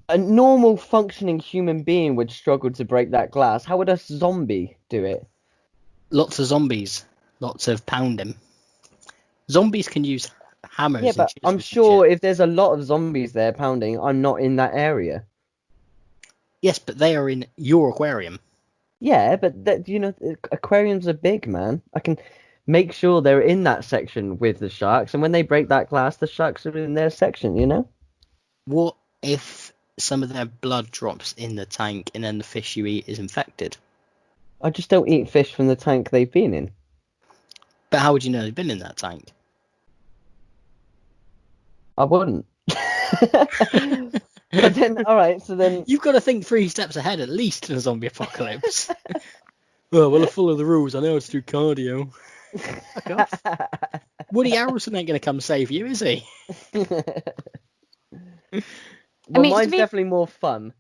a normal functioning human being would struggle to break that glass? How would a zombie do it? Lots of zombies, lots of pounding. Zombies can use hammers. Yeah, and but I'm chisels and sure shit. if there's a lot of zombies there pounding, I'm not in that area. Yes, but they are in your aquarium. Yeah, but aquariums are big, man. I can make sure they're in that section with the sharks, and when they break that glass, the sharks are in their section, you know? What if some of their blood drops in the tank and then the fish you eat is infected? I just don't eat fish from the tank they've been in. But how would you know they've been in that tank? I wouldn't. But then, all right, so then... You've got to think 3 steps ahead at least in a zombie apocalypse. Well, I follow the rules. I know how to do cardio. Fuck off. Woody Harrelson ain't going to come save you, is he? Well, mean, mine's definitely more fun.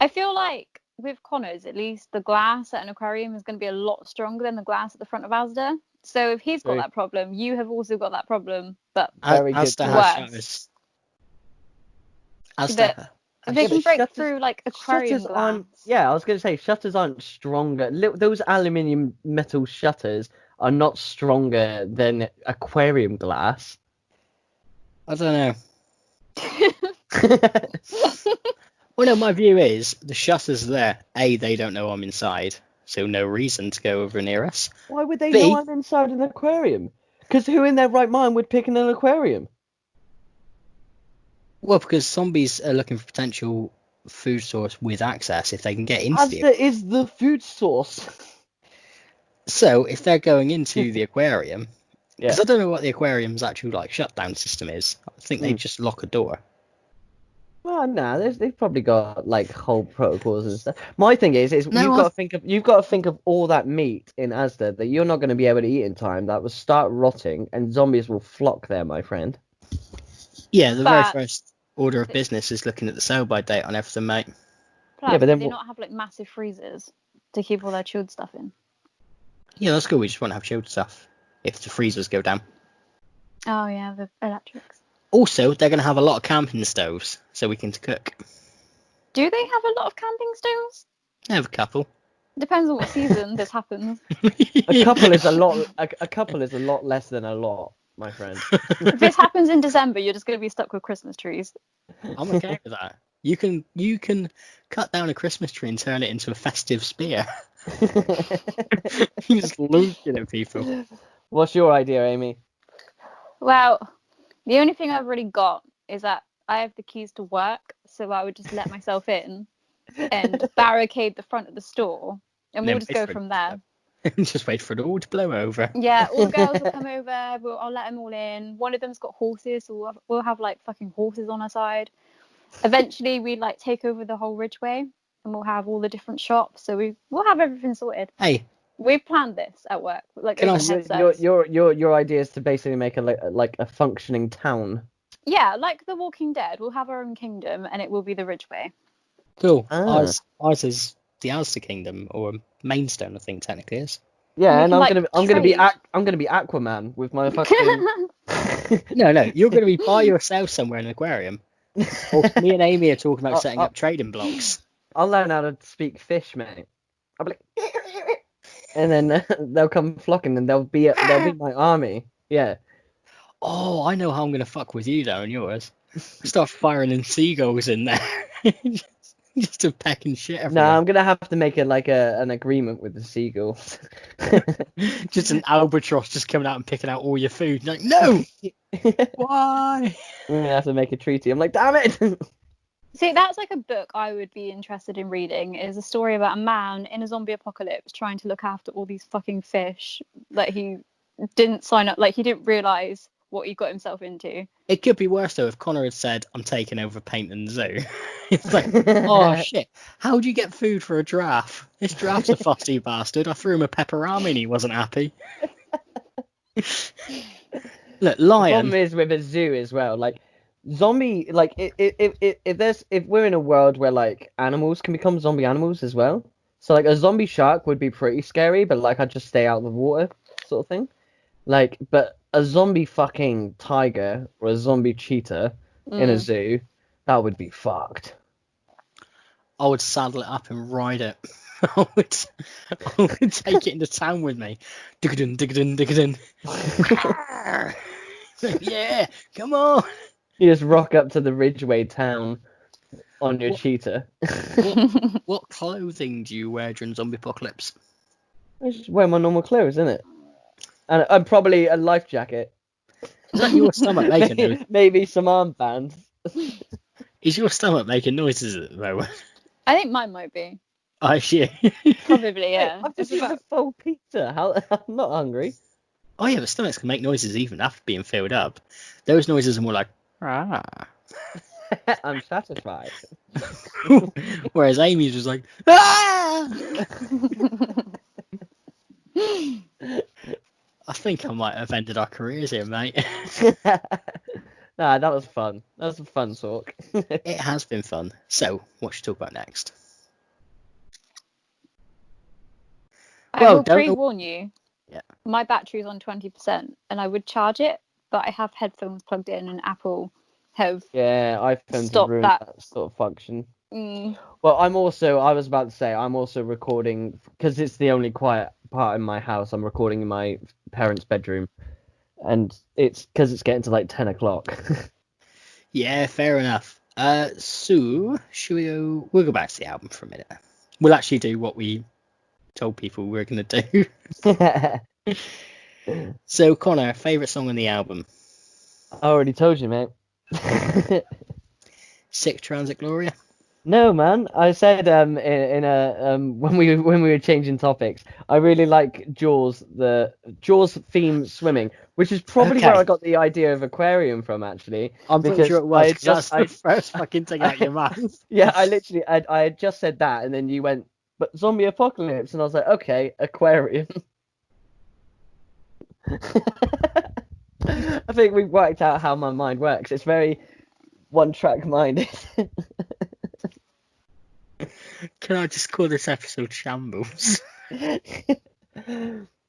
I feel like with Connor's, at least the glass at an aquarium is going to be a lot stronger than the glass at the front of Asda. So if he's got True. that problem, you have also got that problem, but Very good Asda point. has Worse. shutters. Asda. They can break shutters- through like aquarium Shutters glass. aren't... Yeah, I was going to say, shutters aren't stronger. Those aluminium metal shutters are not stronger than aquarium glass. I don't know. Well, no, my view is the shutters are there. A, they don't know I'm inside, so no reason to go over near us. Why would they B- know I'm inside an aquarium? Because who in their right mind would pick an aquarium? Well, because zombies are looking for potential food source with access if they can get into the... Asda is the food source. So if they're going into the aquarium, Yeah. because I don't know what the aquarium's actual like shutdown system is. I think they just lock a door. Well, nah, they've probably got like whole protocols and stuff. My thing is No, you've got to think of all that meat in Asda that you're not going to be able to eat in time. That will start rotting, and zombies will flock there, my friend. Yeah, the But- very first order of business is looking at the sell-by date on everything, mate. Plus, Yeah, but then do they what- not have like massive freezers to keep all their chilled stuff in? Yeah, that's cool. We just want to have chilled stuff if the freezers go down. Oh yeah, the electrics. Also, they're going to have a lot of camping stoves, so we can cook. Do they have a lot of camping stoves? I have a couple. Depends on what season this happens. A couple is a lot. A couple is a lot less than a lot, my friend. If this happens in December, you're just going to be stuck with Christmas trees. I'm okay with that. You can cut down a Christmas tree and turn it into a festive spear. You just looking at people. What's your idea, Amy? Well, the only thing I've really got is that I have the keys to work, so I would just let myself in and barricade the front of the store, and Then we'll just wait go for it from to there. Just wait for it all to blow over. Yeah, all the girls will come over. I'll let them all in. One of them's got horses, so we'll have like fucking horses on our side. Eventually, we like take over the whole Ridgeway, and we'll have all the different shops. So we'll have everything sorted. Hey, We've planned this at work. Like Can I over say- headsets. Your idea is to basically make like a functioning town. Yeah, like The Walking Dead. We'll have our own kingdom, and it will be the Ridgeway. cool. Ah. Ours is the Asda Kingdom, or Mainstone, I think technically is. Yeah, We and can, I'm gonna be trade. I'm gonna be Aquaman with my fucking. No, you're going to be by yourself somewhere in an aquarium. Or me and Amy are talking about Oh, setting oh. up trading blocks. I'll learn how to speak fish, mate. I'll be like, and then they'll come flocking, and they'll be my army. Yeah. Oh, I know how I'm going to fuck with you though and yours. Start firing in seagulls in there. just to peck and shit No, everywhere. I'm gonna have to make an agreement with the seagulls. Just an albatross just coming out and picking out all your food. Like, no! Why? I'm gonna have to make a treaty. I'm like, damn it! See, that's like a book I would be interested in reading. Is a story about a man in a zombie apocalypse trying to look after all these fucking fish that he didn't sign up, like he didn't realise what he got himself into. It could be worse though if Connor had said, "I'm taking over painting the zoo." It's like, oh shit, how'd you get food for a giraffe? This giraffe's a fussy bastard. I threw him a pepperami and he wasn't happy. Look, The lion. problem is with a zoo as well, like zombie, like if we're in a world where like animals can become zombie animals as well, so like a zombie shark would be pretty scary, but like I'd just stay out of the water sort of thing. Like, but a zombie fucking tiger or a zombie cheetah in a zoo, that would be fucked. I would saddle it up and ride it. I would take it into town with me. Digadun, digadun, digadun. Yeah, come on. You just rock up to the Ridgeway town on your cheetah. What clothing do you wear during zombie apocalypse? I just wear my normal clothes, isn't it? And probably a life jacket. Is that your stomach making noise? Maybe some armbands. Is your stomach making noises at the moment? I think mine might be. I see. Probably, yeah. I've just eaten a full pizza. I'm not hungry. Oh yeah, but stomachs can make noises even after being filled up. Those noises are more like ah. I'm satisfied. Whereas Amy's was like ah. I think I might have ended our careers here, mate. Nah, that was fun. That was a fun talk. It has been fun. So, what should we talk about next? I will pre-warn you. Yeah. My battery's on 20%, and I would charge it, but I have headphones plugged in, and Apple have Yeah, iPhones Stop have ruined that. that sort of function. Mm. Well, I was about to say, I'm also recording, because it's the only quiet part in my house, I'm recording in my parents' bedroom. And it's because it's getting to like 10 o'clock. Yeah, fair enough. So, should we go? We'll go back to the album for a minute. We'll actually do what we told people we were going to do. So, Connor, favourite song on the album? I already told you, mate. Sick Transit Gloria? No, man. I said in a when we were changing topics, I really like Jaws, the Jaws theme swimming, which is probably Okay. where I got the idea of aquarium from, actually. I'm pretty because sure it was, 'cause that's the I first fucking thing out your mouth. yeah, I had just said that, and then you went, but zombie apocalypse, and I was like, okay, aquarium. I think we've worked out how my mind works. It's very one-track minded. Can I just call this episode Shambles?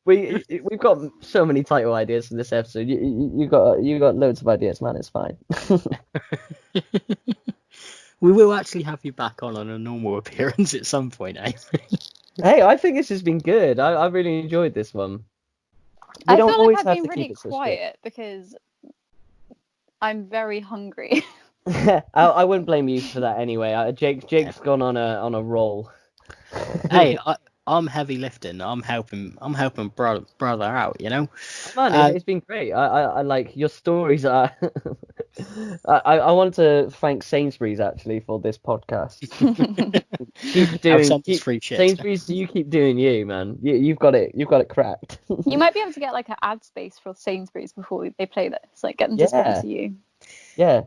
We've got so many title ideas for this episode. You got loads of ideas, man. It's fine. We will actually have you back on a normal appearance at some point, eh? Hey, I think this has been good. I really enjoyed this one. I feel like I've been really quiet because I'm very hungry. I wouldn't blame you for that anyway. Jake's gone on a roll. Hey, I'm heavy lifting. I'm helping brother out, you know. Man, it's been great. I like your stories. Are I want to thank Sainsbury's actually for this podcast. Free shit. Sainsbury's, you keep doing you, man. You've got it cracked. You might be able to get like an ad space for Sainsbury's before they play this. Like get them to sponsor you. Yeah.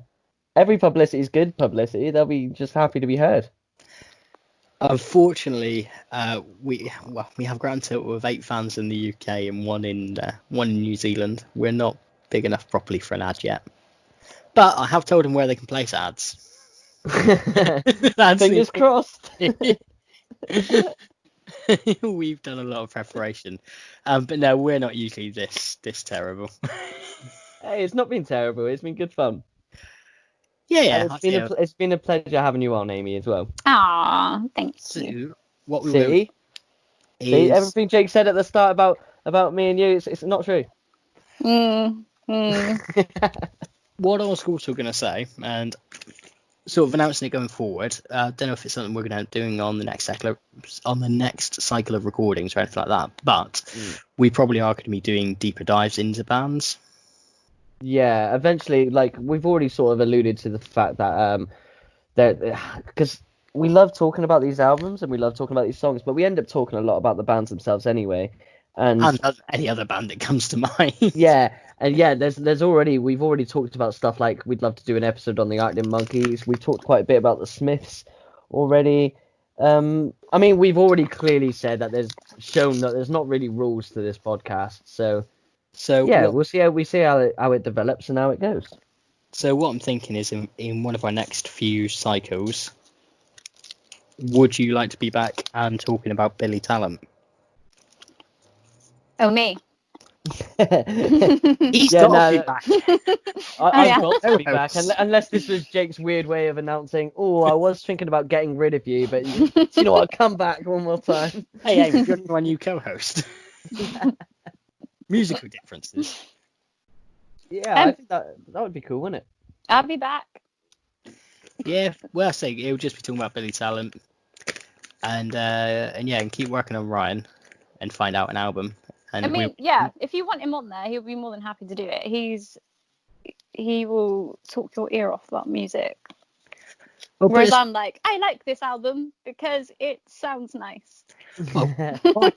Every publicity is good publicity. They'll be just happy to be heard. Unfortunately, we have a grand total of 8 fans in the UK and one in New Zealand. We're not big enough properly for an ad yet, but I have told them where they can place ads. Fingers crossed. We've done a lot of preparation, but no, we're not usually this terrible. Hey, it's not been terrible. It's been good fun. Yeah. It's been a pleasure having you on, Amy, as well. Ah, thanks. So, what we See? will See, everything Jake said at the start about me and you, it's not true. What I was also going to say, and sort of announcing it going forward, I don't know if it's something we're going to end up doing on the next cycle of recordings or anything like that, but we probably are going to be doing deeper dives into bands. Yeah, eventually, like we've already sort of alluded to the fact that because we love talking about these albums and we love talking about these songs, but we end up talking a lot about the bands themselves anyway. And any other band that comes to mind. yeah, and yeah, we've already talked about stuff like we'd love to do an episode on the Arctic Monkeys. We've talked quite a bit about the Smiths already. I mean, we've already clearly said that there's not really rules to this podcast. So yeah, we'll see how it develops and how it goes. So what I'm thinking is in one of our next few cycles, would you like to be back and talking about Billy Talent? Oh, me. He's got to be back. I've got to be back, unless this was Jake's weird way of announcing, oh, I was thinking about getting rid of you, but you know what, come back one more time. Hey, Amy, you're my new co-host. Musical differences. Yeah, I think that would be cool, wouldn't it? I'll be back. Yeah, well, I say it'll just be talking about Billy Talent, and keep working on Ryan, and find out an album. And if you want him on there, he'll be more than happy to do it. He will talk your ear off about music. Well, whereas I'm like, I like this album because it sounds nice. Well,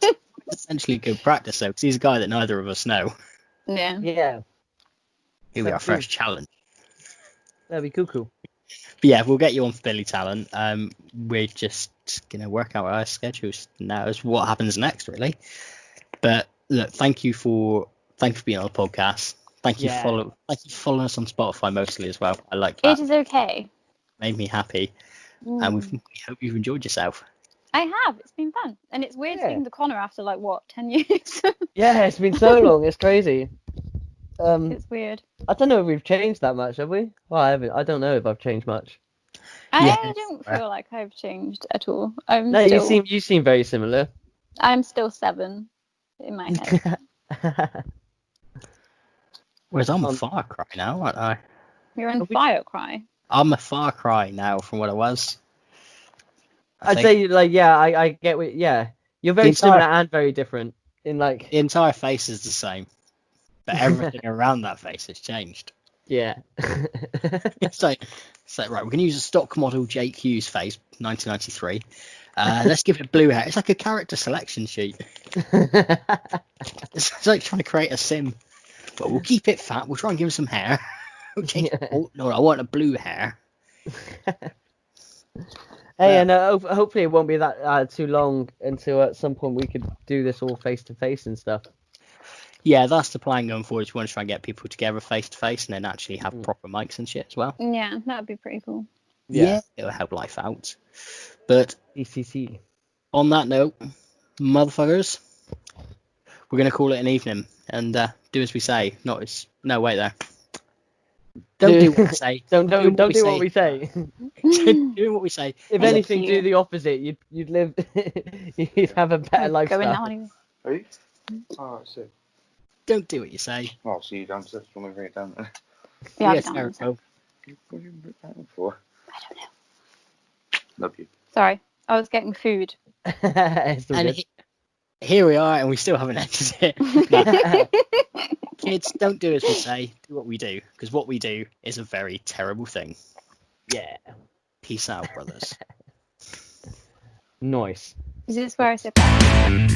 essentially good practice though, because he's a guy that neither of us know. Yeah. Yeah. He'll be our first challenge. That'd be cool. But yeah, we'll get you on for Billy Talent. We're just gonna work out our schedules now as what happens next, really. But look, thank you for being on the podcast. Thank you for following us on Spotify mostly as well. I like that. It is okay. Made me happy, and we hope you've enjoyed yourself. I have. It's been fun, and it's weird speaking to Connor after 10 years. Yeah, it's been so long. It's crazy. It's weird. I don't know if we've changed that much, have we? Well, I haven't. I don't know if I've changed much. I don't feel like I've changed at all. You seem very similar. I'm still 7 in my head. Whereas I'm a Far Cry now, aren't I? You're in Fire Cry. I'm a Far Cry now from what I was. I'd say I get what. Yeah, you're very similar and very different in the entire face is the same, but everything around that face has changed. Yeah. It's like right, we're gonna use a stock model Jake Hughes face, 1993. Let's give it blue hair. It's like a character selection sheet. It's like trying to create a sim, but we'll keep it fat. We'll try and give him some hair. Okay. Oh, no, I want a blue hair. Hey, and hopefully it won't be that too long until at some point we could do this all face to face and stuff. Yeah, that's the plan going forward. We want to try and get people together face to face and then actually have proper mics and shit as well. Yeah, that'd be pretty cool. Yeah, it'll help life out. But ECC. On that note, motherfuckers, we're gonna call it an evening and do as we say. No, wait there. Don't do what we say. Don't do what we say. Do what we say. If anything, do the opposite. You'd live. You'd have a better lifestyle. Going now anyway. Are you? Oh, I see. Don't do what you say. Oh, so you don't just want to bring it down there? Yeah, yes, I've Eric. What did you bring it down for? I don't know. Love you. Sorry, I was getting food. And here we are, and we still haven't ended it. Kids, don't do as we say. Do what we do, because what we do is a very terrible thing. Yeah. Peace out, brothers. Nice. Is this where I sit back?